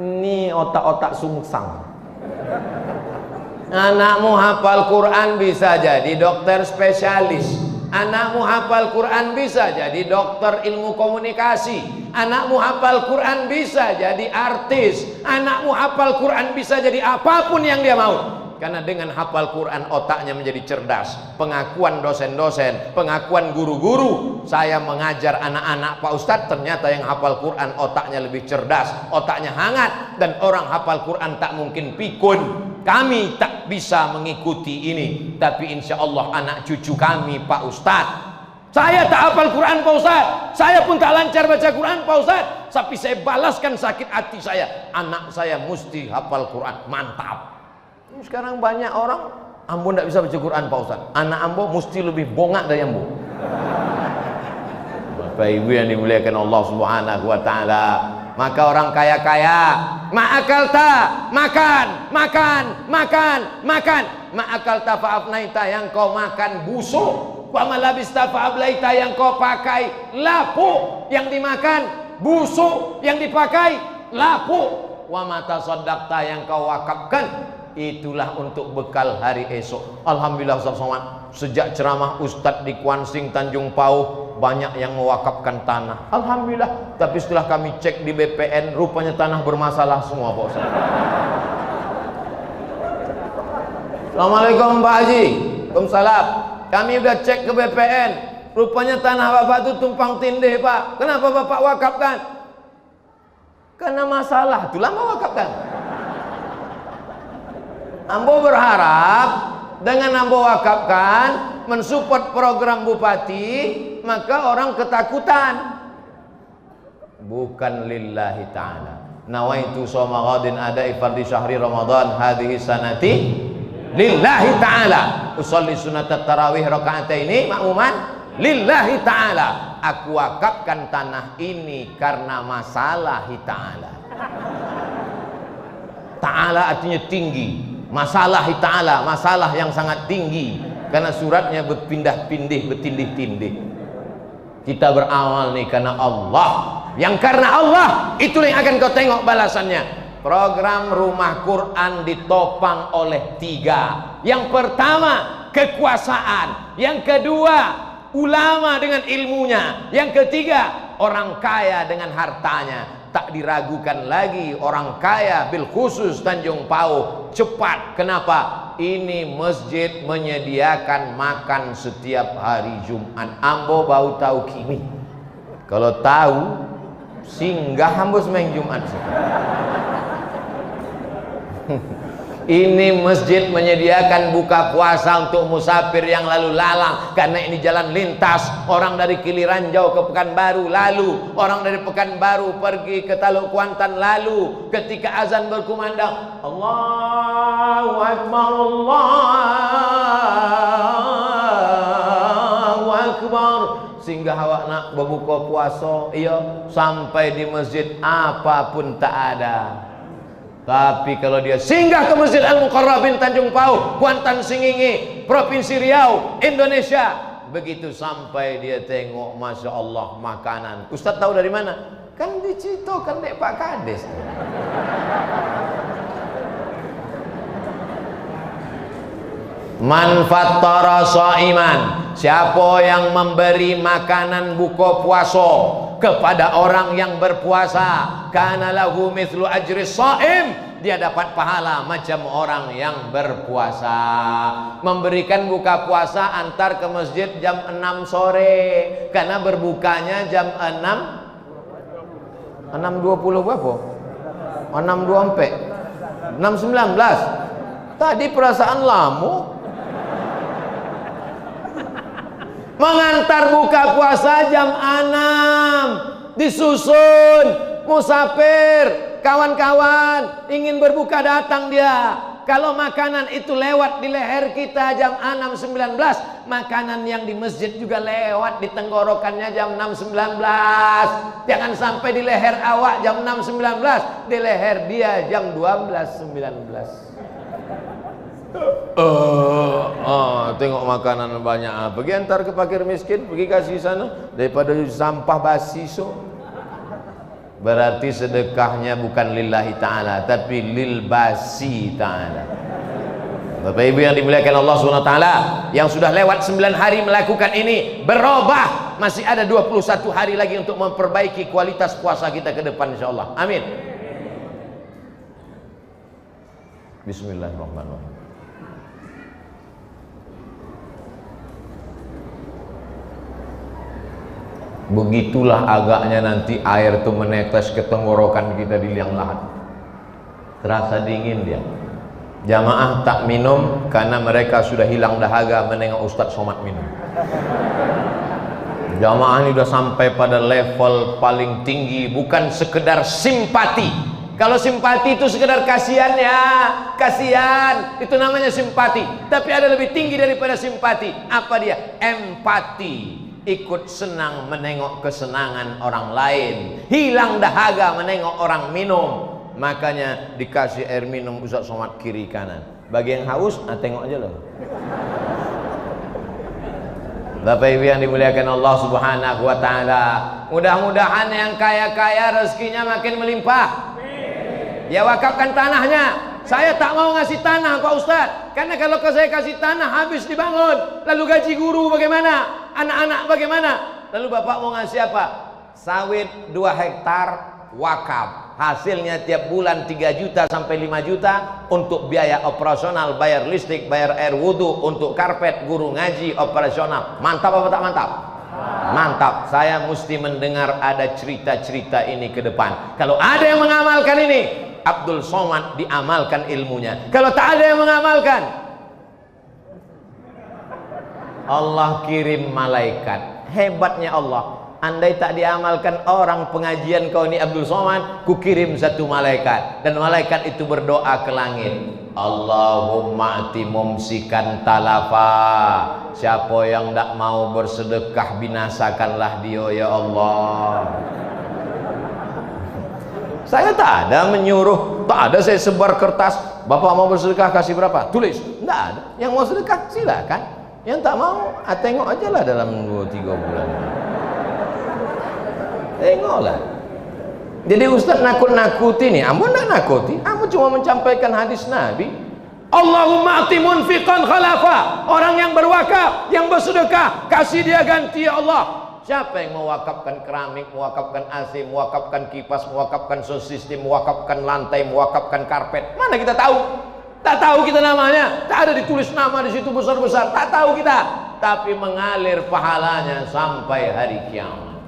Ini otak-otak sungsang. Anakmu hafal Quran bisa jadi dokter spesialis. Anakmu hafal Quran bisa jadi dokter ilmu komunikasi. Anakmu hafal Quran bisa jadi artis. Anakmu hafal Quran bisa jadi apapun yang dia mau. Karena dengan hafal Quran otaknya menjadi cerdas. Pengakuan dosen-dosen, pengakuan guru-guru, saya mengajar anak-anak Pak Ustadz, ternyata yang hafal Quran otaknya lebih cerdas, otaknya hangat. Dan orang hafal Quran tak mungkin pikun. Kami tak bisa mengikuti ini, tapi insya Allah anak cucu kami Pak Ustadz. Saya tak hafal Quran Pak Ustadz, saya pun tak lancar baca Quran Pak Ustadz, tapi saya balaskan sakit hati saya, anak saya mesti hafal Quran. Mantap. Sekarang banyak orang, ambo tidak bisa baca Quran Pak Ustadz, anak ambo mesti lebih bongak dari ambo. Bapak Ibu yang dimuliakan Allah Subhanahu wa Ta'ala, maka orang kaya-kaya ma'akalta, makan, makan, makan, makan. Ma'akalta fa'afnaita, yang kau makan busuk. Wa malabista fa'ablaita, yang kau pakai lapuk. Yang dimakan busuk, yang dipakai lapuk. Wa mata soddakta, yang kau wakafkan, itulah untuk bekal hari esok. Alhamdulillah Ustaz Somad, sejak ceramah Ustadz di Kuansing Tanjung Pauh, banyak yang mewakafkan tanah. Alhamdulillah. Tapi setelah kami cek di BPN, rupanya tanah bermasalah semua Pak Ustadz. Assalamualaikum Pak Haji. Waalaikumsalam. Kami udah cek ke BPN, rupanya tanah Bapak itu tumpang tindih Pak. Kenapa Bapak wakafkan? Karena masalah, itulah mau wakafkan. Ambo berharap dengan ambo wakafkan mensupport program bupati, maka orang ketakutan. Bukan lillahi ta'ala. Nawaitu shoma ghadin ada'i fardhi syahri Ramadan hadhihi sanati lillahi ta'ala. Usolli sunatat tarawih raka'ataini ma'muman lillahi ta'ala. Aku wakafkan tanah ini karena masalah ta'ala. Ta'ala artinya tinggi. Masalah ta'ala, masalah yang sangat tinggi, karena suratnya berpindah-pindih, bertindih-tindih. Kita berawal nih karena Allah, yang karena Allah itulah yang akan kau tengok balasannya. Program rumah Quran ditopang oleh 3. Yang pertama kekuasaan, yang kedua ulama dengan ilmunya, yang ketiga orang kaya dengan hartanya. Tak diragukan lagi, orang kaya bil khusus Tanjung Pauh cepat. Kenapa? Ini masjid menyediakan makan setiap hari Jumat. Ambo bau tahu kimi. Kalau tahu singgah ambo semeng Jumat. Ini masjid menyediakan buka puasa untuk musafir yang lalu lalang, karena ini jalan lintas. Orang dari Kiliranjau ke Pekanbaru lalu, orang dari Pekanbaru pergi ke Taluk Kuantan lalu. Ketika azan berkumandang, Allahu Akbar, Allahu Akbar, sehingga awak nak berbuka puasa, iya, sampai di masjid apapun tak ada. Tapi kalau dia singgah ke Masjid Al-Muqarrabin Tanjung Pauh, Kuantan Singingi, Provinsi Riau, Indonesia, begitu sampai dia tengok, Masya Allah, makanan. Ustaz tahu dari mana? Kan diceritakan dek Pak Kades. Man fattara shaiman, siapa yang memberi makanan buka puasa kepada orang yang berpuasa, kana lahu mithlu ajri shaim, dia dapat pahala macam orang yang berpuasa. Memberikan buka puasa antar ke masjid jam 6 sore, karena berbukanya jam 6.20 berapa? 6.24 6.19. Tadi perasaan lama. Mengantar buka puasa jam 6, disusun musafir, kawan-kawan ingin berbuka datang dia. Kalau makanan itu lewat di leher kita jam 6.19, makanan yang di masjid juga lewat di tenggorokannya jam 6.19. Jangan sampai di leher awak jam 6.19, di leher dia jam 12.19. Tengok makanan banyak, pergi antar ke fakir miskin, pergi kasih sana daripada sampah basi. So berarti sedekahnya bukan lillahi ta'ala, tapi lil basi ta'ala. Bapak Ibu yang dimuliakan Allah SWT, yang sudah lewat 9 hari melakukan ini berubah, masih ada 21 hari lagi untuk memperbaiki kualitas puasa kita ke depan insyaallah. Amin. Bismillahirrahmanirrahim. Begitulah agaknya nanti air itu menetes ke tenggorokan kita di liang lahat. Terasa dingin dia. Jamaah tak minum karena mereka sudah hilang dahaga menengok Ustadz Somad minum. Jamaah ini sudah sampai pada level paling tinggi, bukan sekedar simpati. Kalau simpati itu sekedar kasihan, ya kasihan, itu namanya simpati. Tapi ada lebih tinggi daripada simpati. Apa dia? Empati. Ikut senang menengok kesenangan orang lain, hilang dahaga menengok orang minum. Makanya dikasih air minum Ustaz Somad kiri kanan. Bagi yang haus, tengok aja loh. Bapak Ibu yang dimuliakan Allah Subhanahu wa taala, mudah-mudahan yang kaya-kaya rezekinya makin melimpah. Ya wakafkan tanahnya. Saya tak mau ngasih tanah Pak Ustadz, karena kalau saya kasih tanah habis dibangun, lalu gaji guru bagaimana? Anak-anak bagaimana? Lalu Bapak mau ngasih apa? Sawit 2 hektar wakaf. Hasilnya tiap bulan 3 juta sampai 5 juta untuk biaya operasional, bayar listrik, bayar air wudhu, untuk karpet, guru ngaji, operasional. Mantap apa tak mantap? Mantap. Saya mesti mendengar ada cerita-cerita ini ke depan. Kalau ada yang mengamalkan ini, Abdul Somad diamalkan ilmunya. Kalau tak ada yang mengamalkan, Allah kirim malaikat. Hebatnya Allah. Andai tak diamalkan orang pengajian kau ini Abdul Somad, ku kirim 1 malaikat, dan malaikat itu berdoa ke langit, Allahumma ati mumsikan talafa. Siapa yang tak mau bersedekah, binasakanlah dia ya Allah. Saya tak ada menyuruh, tak ada saya sebar kertas, Bapak mau bersedekah kasih berapa? Tulis. Tidak ada. Yang mau sedekah silakan. Yang tak mau, tengok aja lah dalam 2-3 bulan. Tengoklah. Jadi Ustaz nakut-nakuti nih. Amun tak nakuti, amun cuma mencampaikan hadis Nabi. Allahumma ati munfiqan khalafa. Orang yang berwakaf, yang bersedekah, kasih dia ganti ya Allah. Siapa yang mewakafkan keramik, mewakafkan AC, mewakafkan kipas, mewakafkan sound system, mewakafkan lantai, mewakafkan karpet? Mana kita tahu? Tak tahu kita namanya. Tak ada ditulis nama di situ besar-besar. Tak tahu kita. Tapi mengalir pahalanya sampai hari kiamat.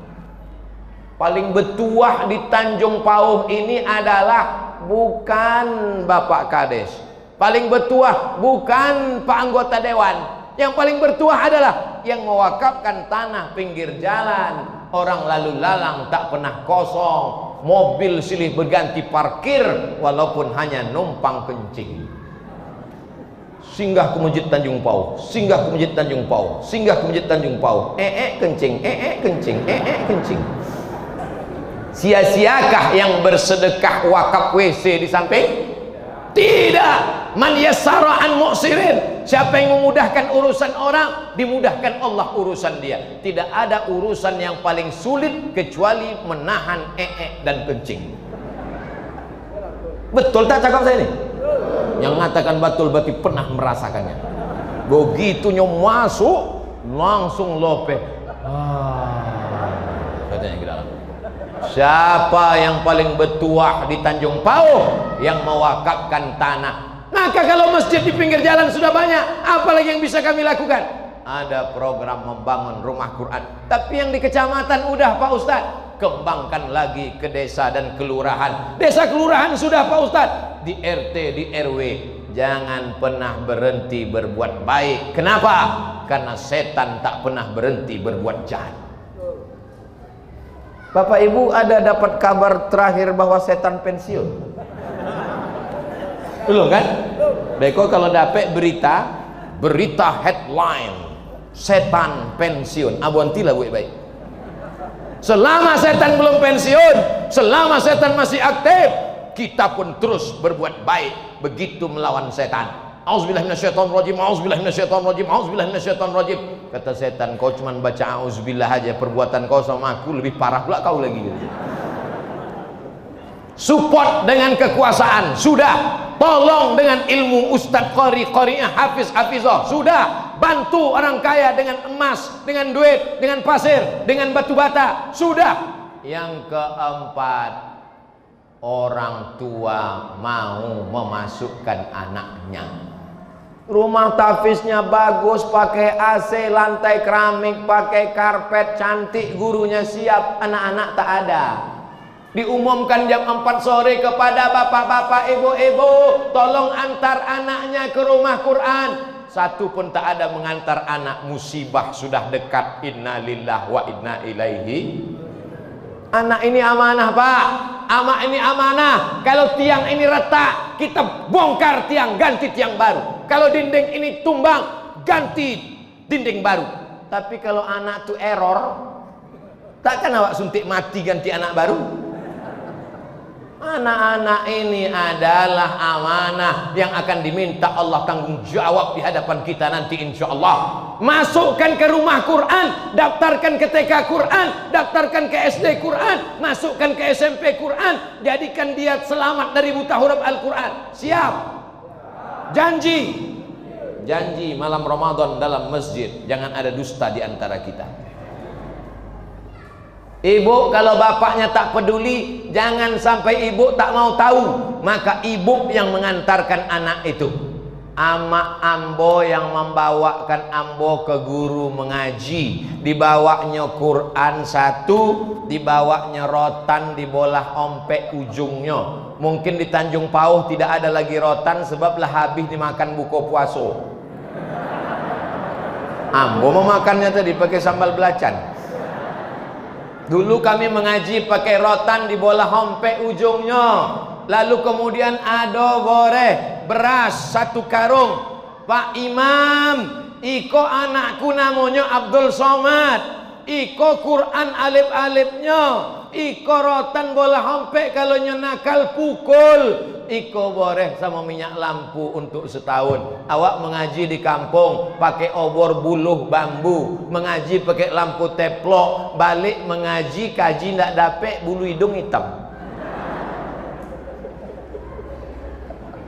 Paling betuah di Tanjung Pauh ini adalah bukan Bapak Kades. Paling betuah bukan Pak Anggota Dewan. Yang paling bertuah adalah yang mewakafkan tanah pinggir jalan. Orang lalu lalang tak pernah kosong. Mobil silih berganti parkir walaupun hanya numpang kencing. Singgah ke Masjid Tanjung Pauh, singgah ke Masjid Tanjung Pauh, singgah ke Masjid Tanjung Pauh. Kencing, kencing, kencing. Sia-siakah yang bersedekah wakaf WC di samping? Tidak. Man yassara an mu'sirin. Siapa yang memudahkan urusan orang, dimudahkan Allah urusan dia. Tidak ada urusan yang paling sulit kecuali menahan dan kencing. Betul tak cakap saya ini? Yang mengatakan betul berarti pernah merasakannya. Begitunya masuk langsung lope. Katanya ke dalam. Siapa yang paling bertuah di Tanjung Pauh? Yang mewakafkan tanah. Maka kalau masjid di pinggir jalan sudah banyak, apalagi yang bisa kami lakukan? Ada program membangun rumah Quran. Tapi yang di kecamatan udah Pak Ustadz. Kembangkan lagi ke desa dan kelurahan. Desa kelurahan sudah Pak Ustadz. Di RT, di RW. Jangan pernah berhenti berbuat baik. Kenapa? Karena setan tak pernah berhenti berbuat jahat. Bapak Ibu ada dapat kabar terakhir bahwa setan pensiun? Belum kan? Beko kalau dapat berita headline setan pensiun. Abontilah baik-baik. Selama setan belum pensiun, selama setan masih aktif, kita pun terus berbuat baik. Begitu melawan setan. Auzubillahi minasyaitonirrajim, auzubillahi minasyaitonirrajim, auzubillahi minasyaitonirrajim. Kata setan, kau cuma baca auzubillah aja, perbuatan kau sama aku lebih parah pula kau lagi. Support dengan kekuasaan, sudah. Tolong dengan ilmu ustadz qari'ah, hafiz hafizah, sudah. Bantu orang kaya dengan emas, dengan duit, dengan pasir, dengan batu bata, sudah. Yang keempat, orang tua mau memasukkan anaknya. Rumah tafisnya bagus, pakai AC, lantai keramik, pakai karpet cantik, gurunya siap, anak-anak tak ada. Diumumkan jam 4 sore kepada bapak-bapak, ibu-ibu, tolong antar anaknya ke rumah Quran. Satu pun tak ada mengantar anak. Musibah sudah dekat. Inna lillahi wa inna ilaihi. Anak ini amanah, Pak. Anak ini amanah. Kalau tiang ini retak, kita bongkar tiang, ganti tiang baru. Kalau dinding ini tumbang, ganti dinding baru. Tapi kalau anak itu error, takkan awak suntik mati ganti anak baru? Anak-anak ini adalah amanah yang akan diminta Allah tanggung jawab di hadapan kita nanti insya Allah. Masukkan ke rumah Quran, daftarkan ke TK Quran, daftarkan ke SD Quran, masukkan ke SMP Quran, jadikan dia selamat dari buta huruf Al-Quran. Siap? Janji. Janji malam Ramadan dalam masjid, jangan ada dusta di antara kita. Ibu kalau bapaknya tak peduli, jangan sampai ibu tak mau tahu. Maka ibu yang mengantarkan anak itu. Ama ambo yang membawakan ambo ke guru mengaji. Dibawanya Quran satu, dibawanya rotan, dibolah ompek ujungnya. Mungkin di Tanjung Pauh tidak ada lagi rotan sebab lah habis dimakan buko puaso. Ambo memakannya tadi pakai sambal belacan. Dulu kami mengaji pakai rotan dibolah hompe ujungnya. Lalu kemudian ado boreh beras 1 karung. Pak Imam, iko anakku namanya Abdul Somad. Iko Quran alif-alifnya. Iko rotan bolah hompe kalau nakal pukul. Iko boreh sama minyak lampu untuk setahun. Awak mengaji di kampung pakai obor buluh bambu, mengaji pakai lampu teplok, balik mengaji kaji ndak dapet bulu hidung hitam.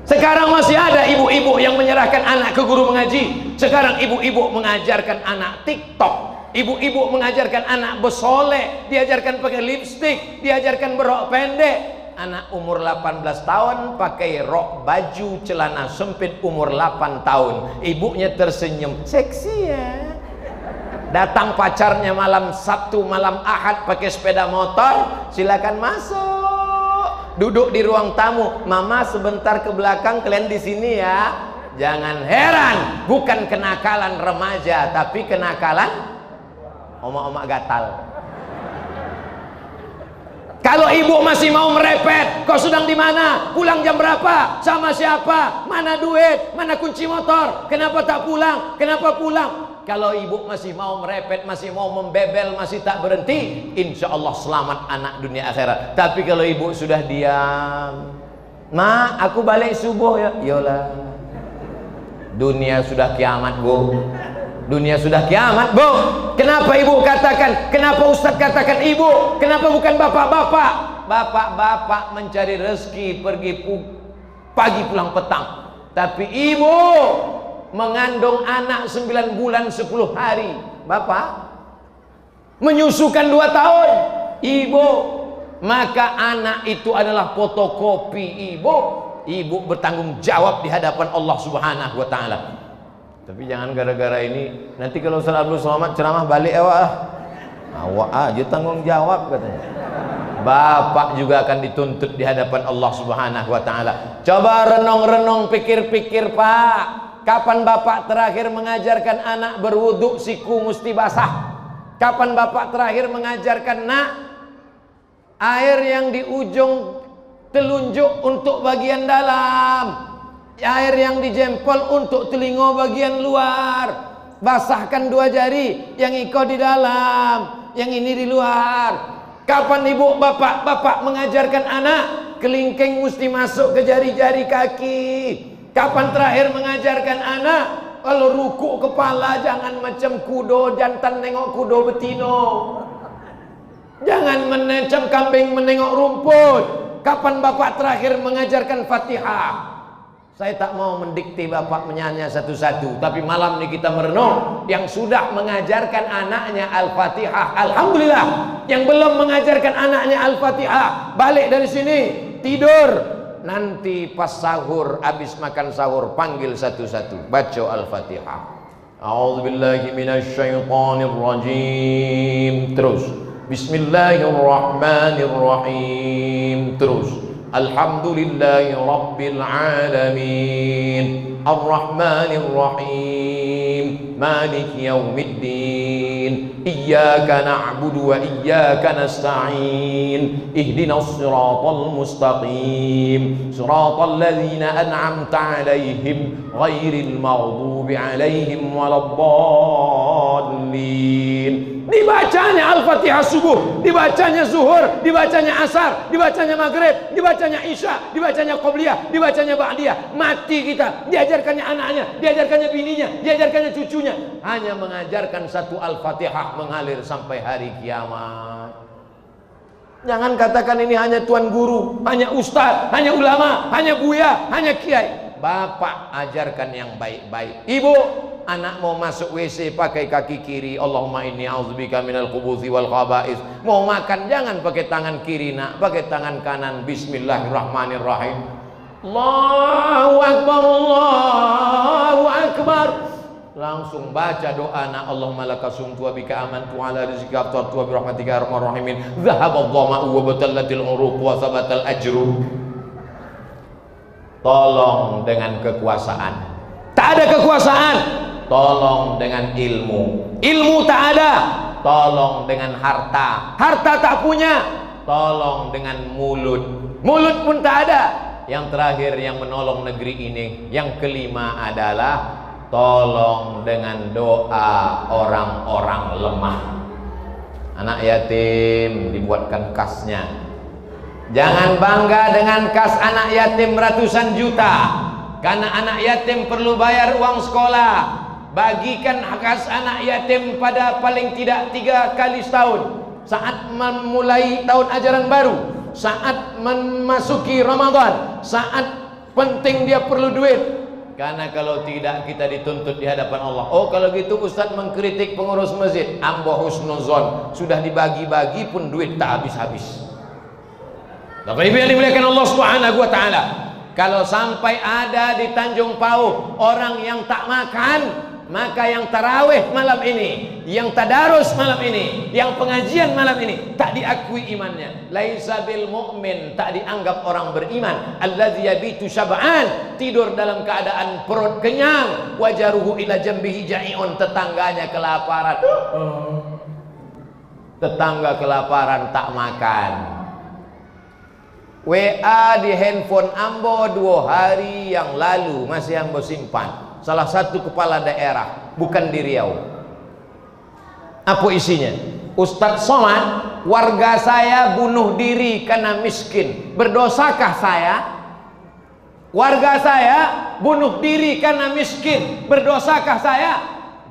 Sekarang masih ada ibu-ibu yang menyerahkan anak ke guru mengaji. Sekarang ibu-ibu mengajarkan anak TikTok. Ibu-ibu mengajarkan anak bersolek, diajarkan pakai lipstik, diajarkan berok pendek. Anak umur 18 tahun pakai rok baju celana sempit umur 8 tahun. Ibunya tersenyum, seksi ya. Datang pacarnya malam Sabtu, malam Ahad pakai sepeda motor, silakan masuk. Duduk di ruang tamu, mama sebentar ke belakang, kalian di sini ya. Jangan heran, bukan kenakalan remaja, tapi kenakalan oma-oma gatal. Kalau ibu masih mau merepet, kau sedang di mana? Pulang jam berapa? Sama siapa? Mana duit? Mana kunci motor? Kenapa tak pulang? Kenapa pulang? Kalau ibu masih mau merepet, masih mau membebel, masih tak berhenti, insya Allah selamat anak dunia akhirat. Tapi kalau ibu sudah diam, ma, aku balik subuh ya. Yolah, dunia sudah kiamat, Bu. Dunia sudah kiamat, Bu. Kenapa ibu katakan? Kenapa ustaz katakan ibu? Kenapa bukan bapak-bapak? Bapak-bapak mencari rezeki, pergi pagi pulang petang. Tapi ibu mengandung anak 9 bulan 10 hari. Bapak menyusukan 2 tahun. Ibu, maka anak itu adalah fotokopi ibu. Ibu bertanggung jawab di hadapan Allah Subhanahu wa taala. Tapi jangan gara-gara ini nanti kalau Ustaz Abdul Somad ceramah balik awak aja tanggung jawab katanya. Bapak juga akan dituntut di hadapan Allah Subhanahu wa taala. Coba renung-renung, pikir-pikir, Pak. Kapan Bapak terakhir mengajarkan anak berwudu siku mesti basah? Kapan Bapak terakhir mengajarkan nak air yang di ujung telunjuk untuk bagian dalam, air yang di jempol untuk telinga bagian luar, basahkan 2 jari, yang iko di dalam, yang ini di luar. Kapan ibu bapak mengajarkan anak kelingking mesti masuk ke jari-jari kaki? Kapan terakhir mengajarkan anak kalau ruku kepala jangan macam kudo jantan nengok kudo betino, jangan macam kambing menengok rumput? Kapan bapak terakhir mengajarkan Fatihah? Saya tak mau mendikte bapak menyanyi satu-satu, tapi malam ini kita merenung yang sudah mengajarkan anaknya Al-Fatihah. Alhamdulillah. Yang belum mengajarkan anaknya Al-Fatihah, balik dari sini tidur, nanti pas sahur, habis makan sahur, panggil satu-satu, baca Al-Fatihah. A'udzubillahi minasyaitonirrajim. Terus Bismillahirrahmanirrahim. Terus Alhamdulillahi Rabbil Alamin, Ar-Rahmanir-Rahim, Maliki Yawmiddin, Iyyaka na'budu wa iyyaka nasta'in, Ihdinas siratal mustaqim, Siratal ladzina an'amta 'alaihim, ghairil maghdubi 'alaihim waladdallin. Dibacanya Al-Fatihah subuh, dibacanya zuhur, dibacanya asar, dibacanya maghrib, dibacanya isya, dibacanya qobliyah, dibacanya ba'diyah. Mati kita, diajarkannya anaknya, diajarkannya bininya, diajarkannya cucunya. Hanya mengajarkan satu Al-Fatihah mengalir sampai hari kiamat. Jangan katakan ini hanya tuan guru, hanya ustaz, hanya ulama, hanya buya, hanya kiai. Bapak ajarkan yang baik-baik. Ibu, anak mau masuk WC pakai kaki kiri, Allahumma inni a'udzubika minal khubuthi wal khaba'is. Mau makan jangan pakai tangan kiri nak, pakai tangan kanan. Bismillahirrahmanirrahim. Allahu akbar, Allahu akbar. Langsung baca doa nak, Allahumma laka sumtu wa bika amantu ala rizqika aftartu wa bi rahmatika arhamar rahimin. Dhahaba dhama'u wa batallatil uruq wa sabatal ajru. Tolong dengan kekuasaan. Tak ada kekuasaan, tolong dengan ilmu. Ilmu tak ada, tolong dengan harta. Harta tak punya, tolong dengan mulut. Mulut pun tak ada. Yang terakhir yang menolong negeri ini, yang kelima adalah tolong dengan doa orang-orang lemah. Anak yatim dibuatkan kasnya. Jangan bangga dengan kas anak yatim ratusan juta, karena anak yatim perlu bayar uang sekolah. Bagikan kas anak yatim pada paling tidak 3 kali setahun, saat memulai tahun ajaran baru, saat memasuki Ramadan, saat penting dia perlu duit. Karena kalau tidak kita dituntut di hadapan Allah. Oh kalau gitu Ustaz mengkritik pengurus masjid, ambo husnuzon, sudah dibagi-bagi pun duit tak habis-habis. Bapak Ibu yang dimuliakan Allah Subhanahu wa taala, kalau sampai ada di Tanjung Pau orang yang tak makan, maka yang tarawih malam ini, yang tadarus malam ini, yang pengajian malam ini tak diakui imannya. Laisa bil mu'min, tak dianggap orang beriman. Allazi yabitu syab'an, tidur dalam keadaan perut kenyang, wajaruhu ila jambihi ja'iun, tetangganya kelaparan. Tetangga kelaparan tak makan. WA di handphone ambo 2 hari yang lalu masih ambo simpan. Salah satu kepala daerah, bukan di Riau. Apa isinya? Ustadz Somad, warga saya bunuh diri karena miskin. Berdosakah saya? Warga saya bunuh diri karena miskin. Berdosakah saya?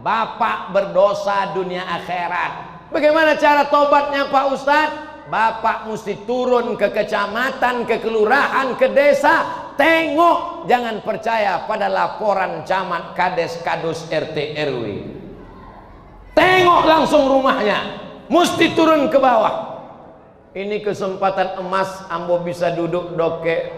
Bapak berdosa dunia akhirat. Bagaimana cara tobatnya Pak Ustadz? Bapak mesti turun ke kecamatan, ke kelurahan, ke desa, tengok, jangan percaya pada laporan camat, kades, kadus, RT, RW. Tengok langsung rumahnya, mesti turun ke bawah. Ini kesempatan emas, ambo bisa duduk doke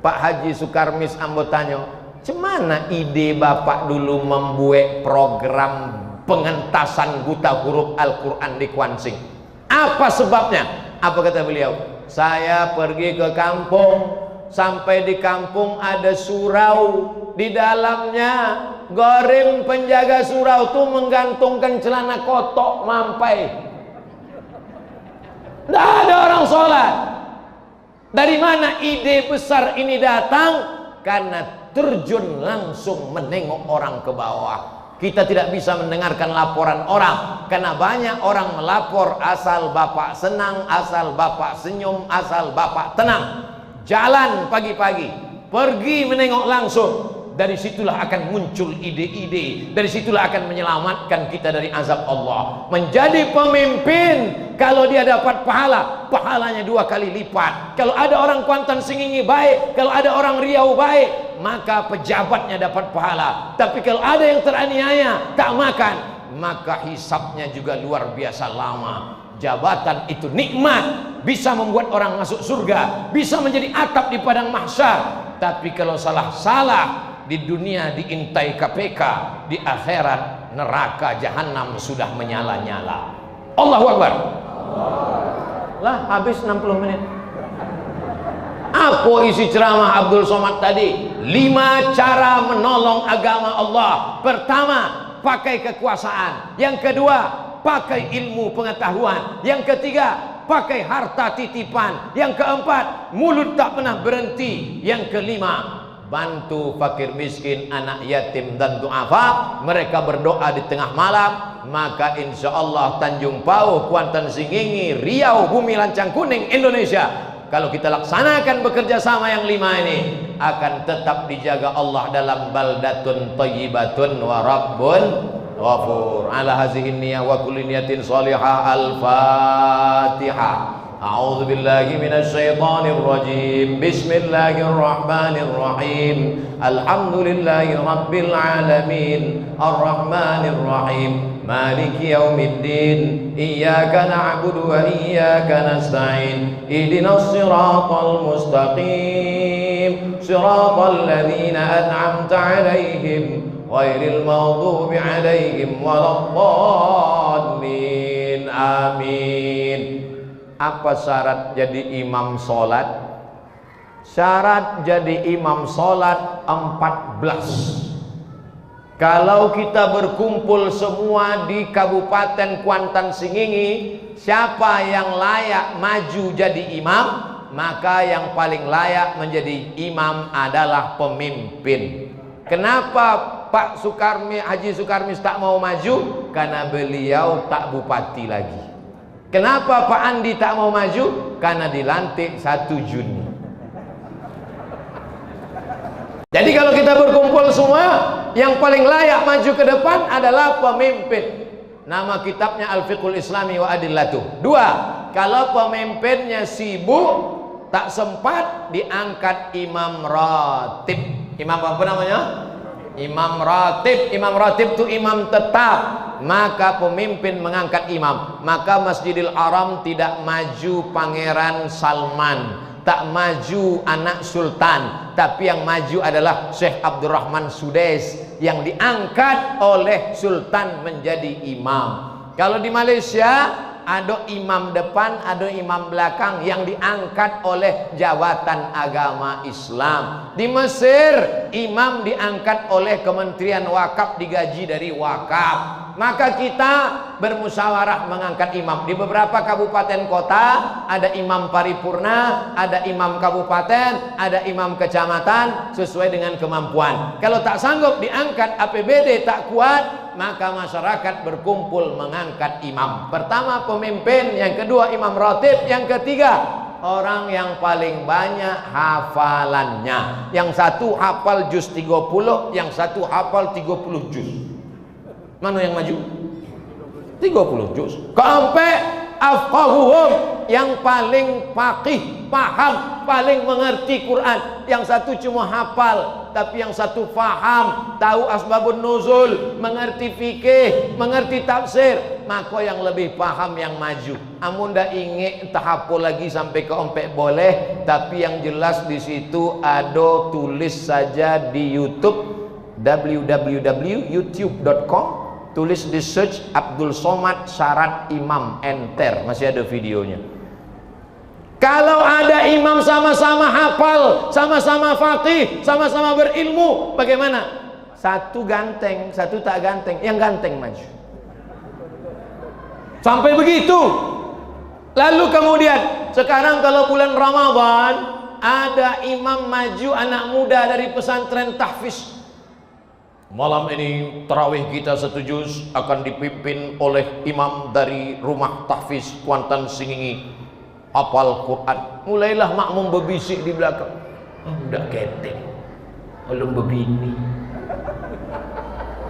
Pak Haji Sukarmis, ambo tanya, cemana ide Bapak dulu membuat program pengentasan buta huruf Al-Quran di Kuansing? Apa sebabnya? Apa kata beliau? Saya pergi ke kampung, sampai di kampung ada surau, di dalamnya goreng penjaga surau itu menggantungkan celana kotok mampai. Tidak ada orang sholat. Dari mana ide besar ini datang? Karena terjun langsung menengok orang ke bawah. Kita tidak bisa mendengarkan laporan orang, karena banyak orang melapor asal Bapak senang, asal Bapak senyum, asal Bapak tenang. Jalan pagi-pagi, pergi menengok langsung. Dari situlah akan muncul ide-ide, dari situlah akan menyelamatkan kita dari azab Allah. Menjadi pemimpin, kalau dia dapat pahala, pahalanya 2 kali lipat. Kalau ada orang Kuantan Singingi baik, kalau ada orang Riau baik, maka pejabatnya dapat pahala. Tapi kalau ada yang teraniaya, tak makan, maka hisabnya juga luar biasa lama. Jabatan itu nikmat, bisa membuat orang masuk surga, bisa menjadi atap di padang mahsyar. Tapi kalau salah-salah, di dunia diintai KPK, di akhirat neraka jahanam sudah menyala-nyala. Allahu Akbar. Lah habis 60 menit. Apa isi ceramah Abdul Somad tadi? 5 cara menolong agama Allah. Pertama, pakai kekuasaan. Yang kedua, pakai ilmu pengetahuan. Yang ketiga, pakai harta titipan. Yang keempat, mulut tak pernah berhenti. Yang kelima, bantu fakir miskin, anak yatim dan duafa. Mereka berdoa di tengah malam, maka insya Allah Tanjung Pauh, Kuantan Singingi, Riau, Bumi Lancang Kuning, Indonesia, kalau kita laksanakan bekerja sama yang 5 ini, akan tetap dijaga Allah dalam baldatun thayyibatun wa rabbun ghafur. Ala hazihi niyah wa kulli niyatin salihah. Al-Fatihah. A'udzu billahi minasy syaithanir rajim. Bismillahirrahmanirrahim. Alhamdulillahi rabbil alamin. Arrahmanir rahim. Maliki yaumiddin. Iyyaka na'budu wa iyyaka nasta'in. Ihdinas siratal mustaqim. Siratal ladzina an'amta 'alaihim ghairil maghdubi 'alaihim waladdallin. Amin. Apa syarat jadi imam sholat? Syarat jadi imam sholat 14. Kalau kita berkumpul semua di Kabupaten Kuantan Singingi, siapa yang layak maju jadi imam, maka yang paling layak menjadi imam adalah pemimpin. Kenapa Pak Sukarmi, Haji Sukarmis tak mau maju? Karena beliau tak bupati lagi. Kenapa Pak Andi tak mau maju? Karena dilantik 1 Juni. Jadi kalau kita berkumpul semua, yang paling layak maju ke depan adalah pemimpin. Nama kitabnya Al-Fiqhul Islami wa Adillatuh. 2. Kalau pemimpinnya sibuk, tak sempat, diangkat imam ratib. Imam apa namanya? Imam ratib. Imam ratib itu imam tetap. Maka pemimpin mengangkat imam. Maka Masjidil Haram tidak maju Pangeran Salman, tak maju anak sultan, tapi yang maju adalah Syekh Abdurrahman Sudais yang diangkat oleh sultan menjadi imam. Kalau di Malaysia ada imam depan, ada imam belakang yang diangkat oleh jabatan agama Islam. Di Mesir imam diangkat oleh Kementerian Wakaf, digaji dari wakaf. Maka kita bermusyawarah mengangkat imam. Di beberapa kabupaten kota ada imam paripurna, ada imam kabupaten, ada imam kecamatan, sesuai dengan kemampuan. Kalau tak sanggup diangkat, APBD tak kuat, maka masyarakat berkumpul mengangkat imam. Pertama pemimpin, yang kedua imam ratib, yang ketiga orang yang paling banyak hafalannya. Yang satu hafal juz 30, yang satu hafal 30 juz. Mana yang maju? 30 juz. Keempat, afqahuhum, yang paling faqih, paham, paling mengerti Quran. Yang satu cuma hafal, tapi yang satu faham, tahu asbabun nuzul, mengerti fikih, mengerti tafsir. Maka yang lebih paham yang maju. Amun dah ingin tahapul lagi sampai ke ompek boleh, tapi yang jelas di situ ada tulis saja di YouTube, www.youtube.com, tulis di search Abdul Somad syarat imam, enter, masih ada videonya. Kalau ada imam sama-sama hafal, sama-sama faqih, sama-sama berilmu, bagaimana? Satu ganteng, satu tak ganteng, yang ganteng maju. Sampai begitu. Lalu kemudian sekarang kalau bulan Ramadan ada imam maju, anak muda dari pesantren tahfiz. Malam ini tarawih kita 1 juz akan dipimpin oleh imam dari rumah tahfiz Kuantan Singingi, hafal Quran. Mulailah makmum berbisik di belakang, udah ketek, belum berbini.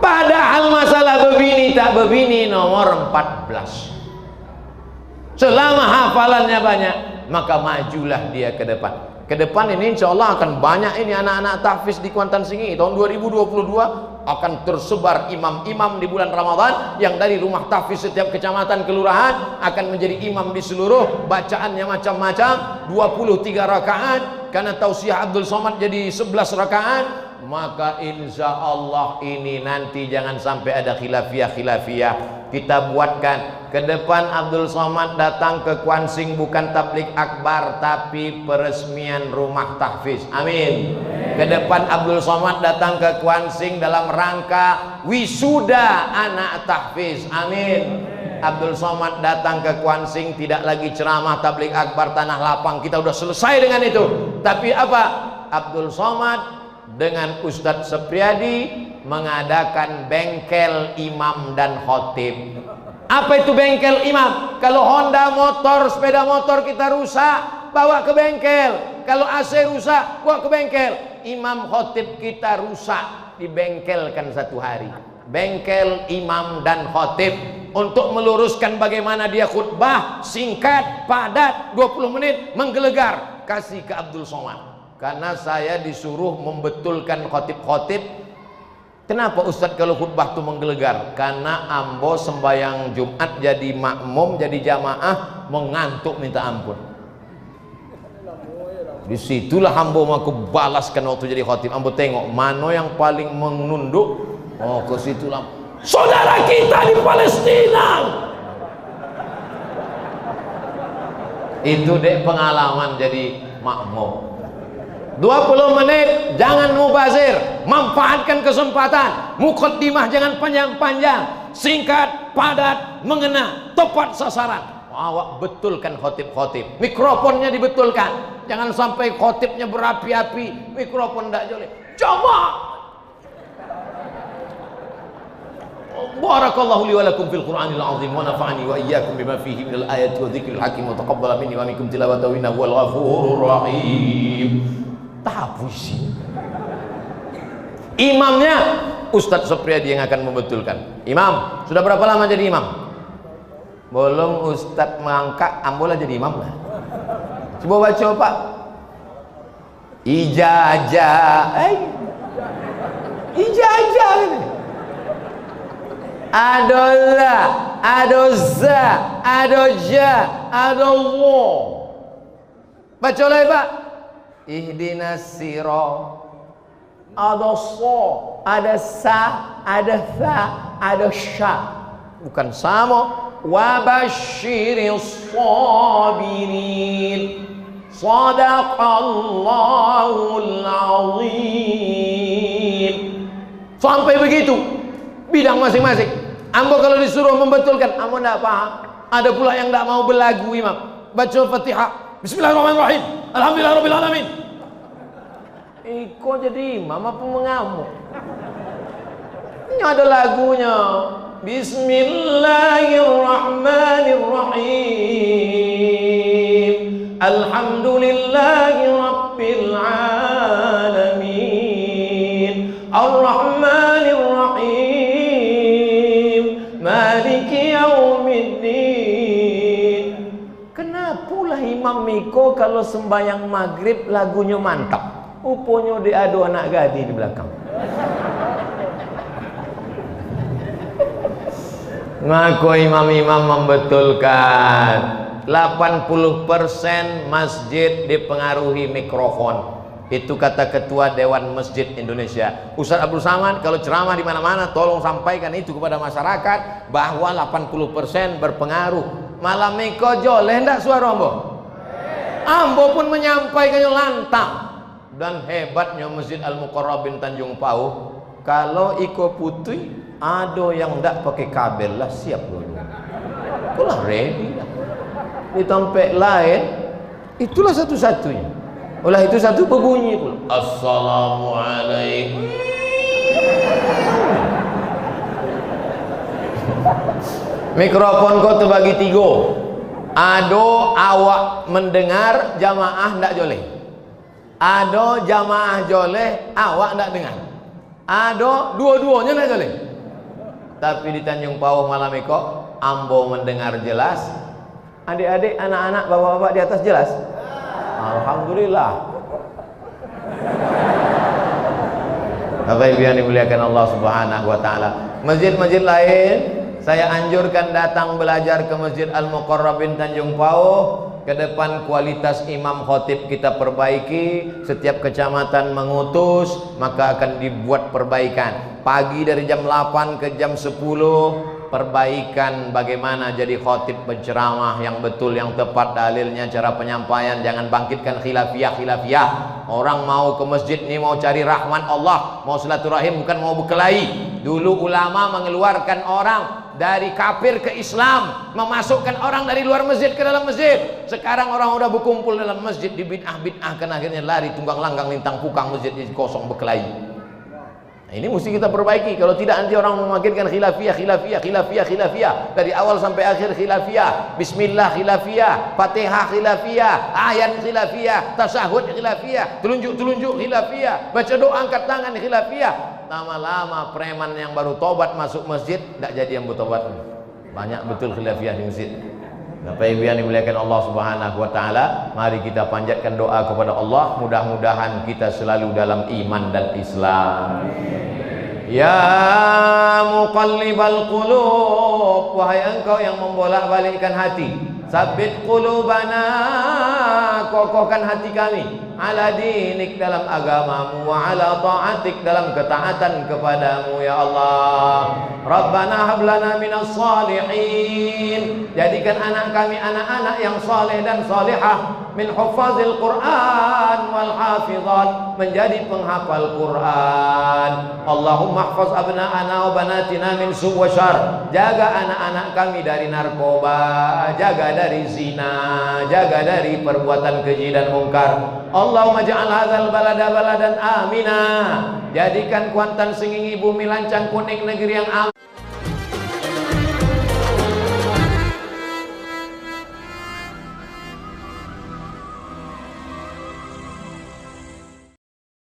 Padahal masalah berbini tak berbini nomor 14. Selama hafalannya banyak, maka majulah dia ke depan. Ke depan ini insya Allah akan banyak ini anak-anak tahfiz di Kuantan Singingi. Tahun 2022 akan tersebar imam-imam di bulan Ramadan yang dari rumah tahfiz setiap kecamatan kelurahan akan menjadi imam di seluruh, bacaannya macam-macam, 23 rakaat, karena tausiah Abdul Somad jadi 11 rakaat. Maka insya Allah ini nanti jangan sampai ada khilafiyah. Kita buatkan ke depan Abdul Somad datang ke Kuansing bukan tablik akbar tapi peresmian rumah tahfiz. Amin. Ke depan Abdul Somad datang ke Kuansing dalam rangka wisuda anak tahfiz. Amin. Abdul Somad datang ke Kuansing tidak lagi ceramah tablik akbar tanah lapang, kita udah selesai dengan itu. Tapi apa? Abdul Somad dengan Ustadz Sepriadi mengadakan bengkel imam dan khotib. Apa itu bengkel imam? Kalau Honda motor, sepeda motor kita rusak, bawa ke bengkel. Kalau AC rusak, bawa ke bengkel. Imam khotib kita rusak, dibengkelkan satu hari. Bengkel imam dan khotib untuk meluruskan bagaimana dia khutbah singkat, padat, 20 menit, menggelegar. Kasih ke Abdul Somad. Karena saya disuruh membetulkan khotib-khotib. Kenapa Ustadz kalau khutbah itu menggelegar? Karena ambo sembahyang Jumat jadi makmum, jadi jamaah, mengantuk minta ampun. Disitulah ambo mau balaskan waktu jadi khotib. Ambo tengok mana yang paling menunduk. Oh, ke situlah saudara kita di Palestina. Itu dek pengalaman jadi makmum. 20 menit, jangan mubazir, manfaatkan kesempatan. Muqaddimah jangan panjang-panjang, singkat, padat, mengena, tepat sasaran. Awak betulkan khotib-khotib, mikrofonnya dibetulkan, jangan sampai khotibnya berapi-api, mikrofon tidak joleh. Coba. Barakallahu li wa lakum fil Qur'anil azim wa nafa'ani wa iyyakum bima fihi minal ayati wa dzikril hakim wa taqabbala minni wa minkum tilawatahu innahu wal ghafurur rahim. Tahap puisi. Imamnya Ustadz Sepriadi yang akan membetulkan. Imam, sudah berapa lama jadi imam? Belum Ustadz mengangkat, ambolah jadi imam lah. Coba baca Pak. Ijazah. Ijazah ini. Adolah, adoza, adoja, adallah. Baca lagi Pak. Ihdinas sirah. Ada so, ada sa, ada tha, ada sya. Bukan sama. Wabashiris sabirin. Sadaqallahul azim. Sampai begitu bidang masing-masing. Ambo kalau disuruh membetulkan, ambo tidak paham. Ada pula yang tidak mau belagu imam. Baca Fatihah. Bismillahirrahmanirrahim. Alhamdulillahirabbil alamin. Kok jadi imam apa mengamuk? Ini ada lagunya. Bismillahirrahmanirrahim. Alhamdulillahirabbil alamin. Ar-Rahmanir-Rahim. Maliki yaumiddin. Kenapalah Imam Miko kalau sembahyang maghrib lagunya mantap? Uponya diadu anak gadi di belakang. Maka imam-imam membetulkan 80% masjid dipengaruhi mikrofon. Itu kata Ketua Dewan Masjid Indonesia Ustadz Abdul Somad. Kalau ceramah di mana-mana tolong sampaikan itu kepada masyarakat bahwa 80% berpengaruh. Malam Miko joleh ndak suara ambo? Ambo pun menyampaikannya lantang. Dan hebatnya Masjid Al-Muqarrabin Tanjung Pauh, kalau iko putih ada yang ndak pakai kabel lah, siap dulu. Itulah ready lah. Di tempat lain itulah satu-satunya. Olah itu satu berbunyi pula. Assalamualaikum. Mikrofon kau terbagi 3. Ado awak mendengar, jamaah ndak joleh. Ado jamaah joleh, awak ndak dengar. Ado dua-duanya ndak joleh. Tapi di Tanjung Pauh malam iko ambo mendengar jelas. Adik-adik, anak-anak, bapak-bapak di atas jelas. Alhamdulillah. Bapak Ibu yang dimuliakan Allah Subhanahu wa taala. Masjid-masjid lain saya anjurkan datang belajar ke Masjid Al-Muqarrabin Tanjung Pauh. Ke depan kualitas imam khotib kita perbaiki. Setiap kecamatan mengutus, maka akan dibuat perbaikan. Pagi dari jam 8 ke jam 10, perbaikan bagaimana jadi khotib penceramah yang betul, yang tepat dalilnya, cara penyampaian. Jangan bangkitkan khilafiyah. Orang mau ke masjid ini mau cari rahmat Allah, mau silaturahim, bukan mau berkelahi. Dulu ulama mengeluarkan orang dari kafir ke Islam, memasukkan orang dari luar masjid ke dalam masjid. Sekarang orang udah berkumpul dalam masjid, di bid'ah-bid'ahkan, akhirnya lari tunggang langgang lintang kukang, masjid jadi kosong berkelahi. Nah, ini mesti kita perbaiki. Kalau tidak nanti orang memakinkan khilafiyah. Dari awal sampai akhir khilafiyah. Bismillah khilafiyah, Fatihah khilafiyah, ayat khilafiyah, tasahud khilafiyah, telunjuk khilafiyah, baca doa angkat tangan khilafiyah. Lama-lama preman yang baru tobat masuk masjid tidak jadi yang bertobat. Banyak betul khilafiyah di masjid. Bapak Ibu yang dimuliakan Allah Subhanahu wa taala, mari kita panjatkan doa kepada Allah, mudah-mudahan kita selalu dalam iman dan Islam. Ya muqallibal qulub, wahai engkau yang membolak-balikkan hati, sabbit qulubana, kokohkan hati kami, ala dinik, dalam agamamu, wa ala ta'atik, dalam ketaatan kepadamu ya Allah. Rabbana hablana minas salihin, jadikan anak kami anak-anak yang saleh dan salihah, min huffazil Quran wal hafizat, menjadi penghafal Quran. Allahumma hafaz abna'ana wa banatina min su' wa syar, jaga anak-anak kami dari narkoba, jaga dari zina, jaga dari perbuatan keji dan mungkar. Allahumma ja'al hadzal balada baladan amina, jadikan Kuantan Sengingi bumi lancang kuning negeri yang aman.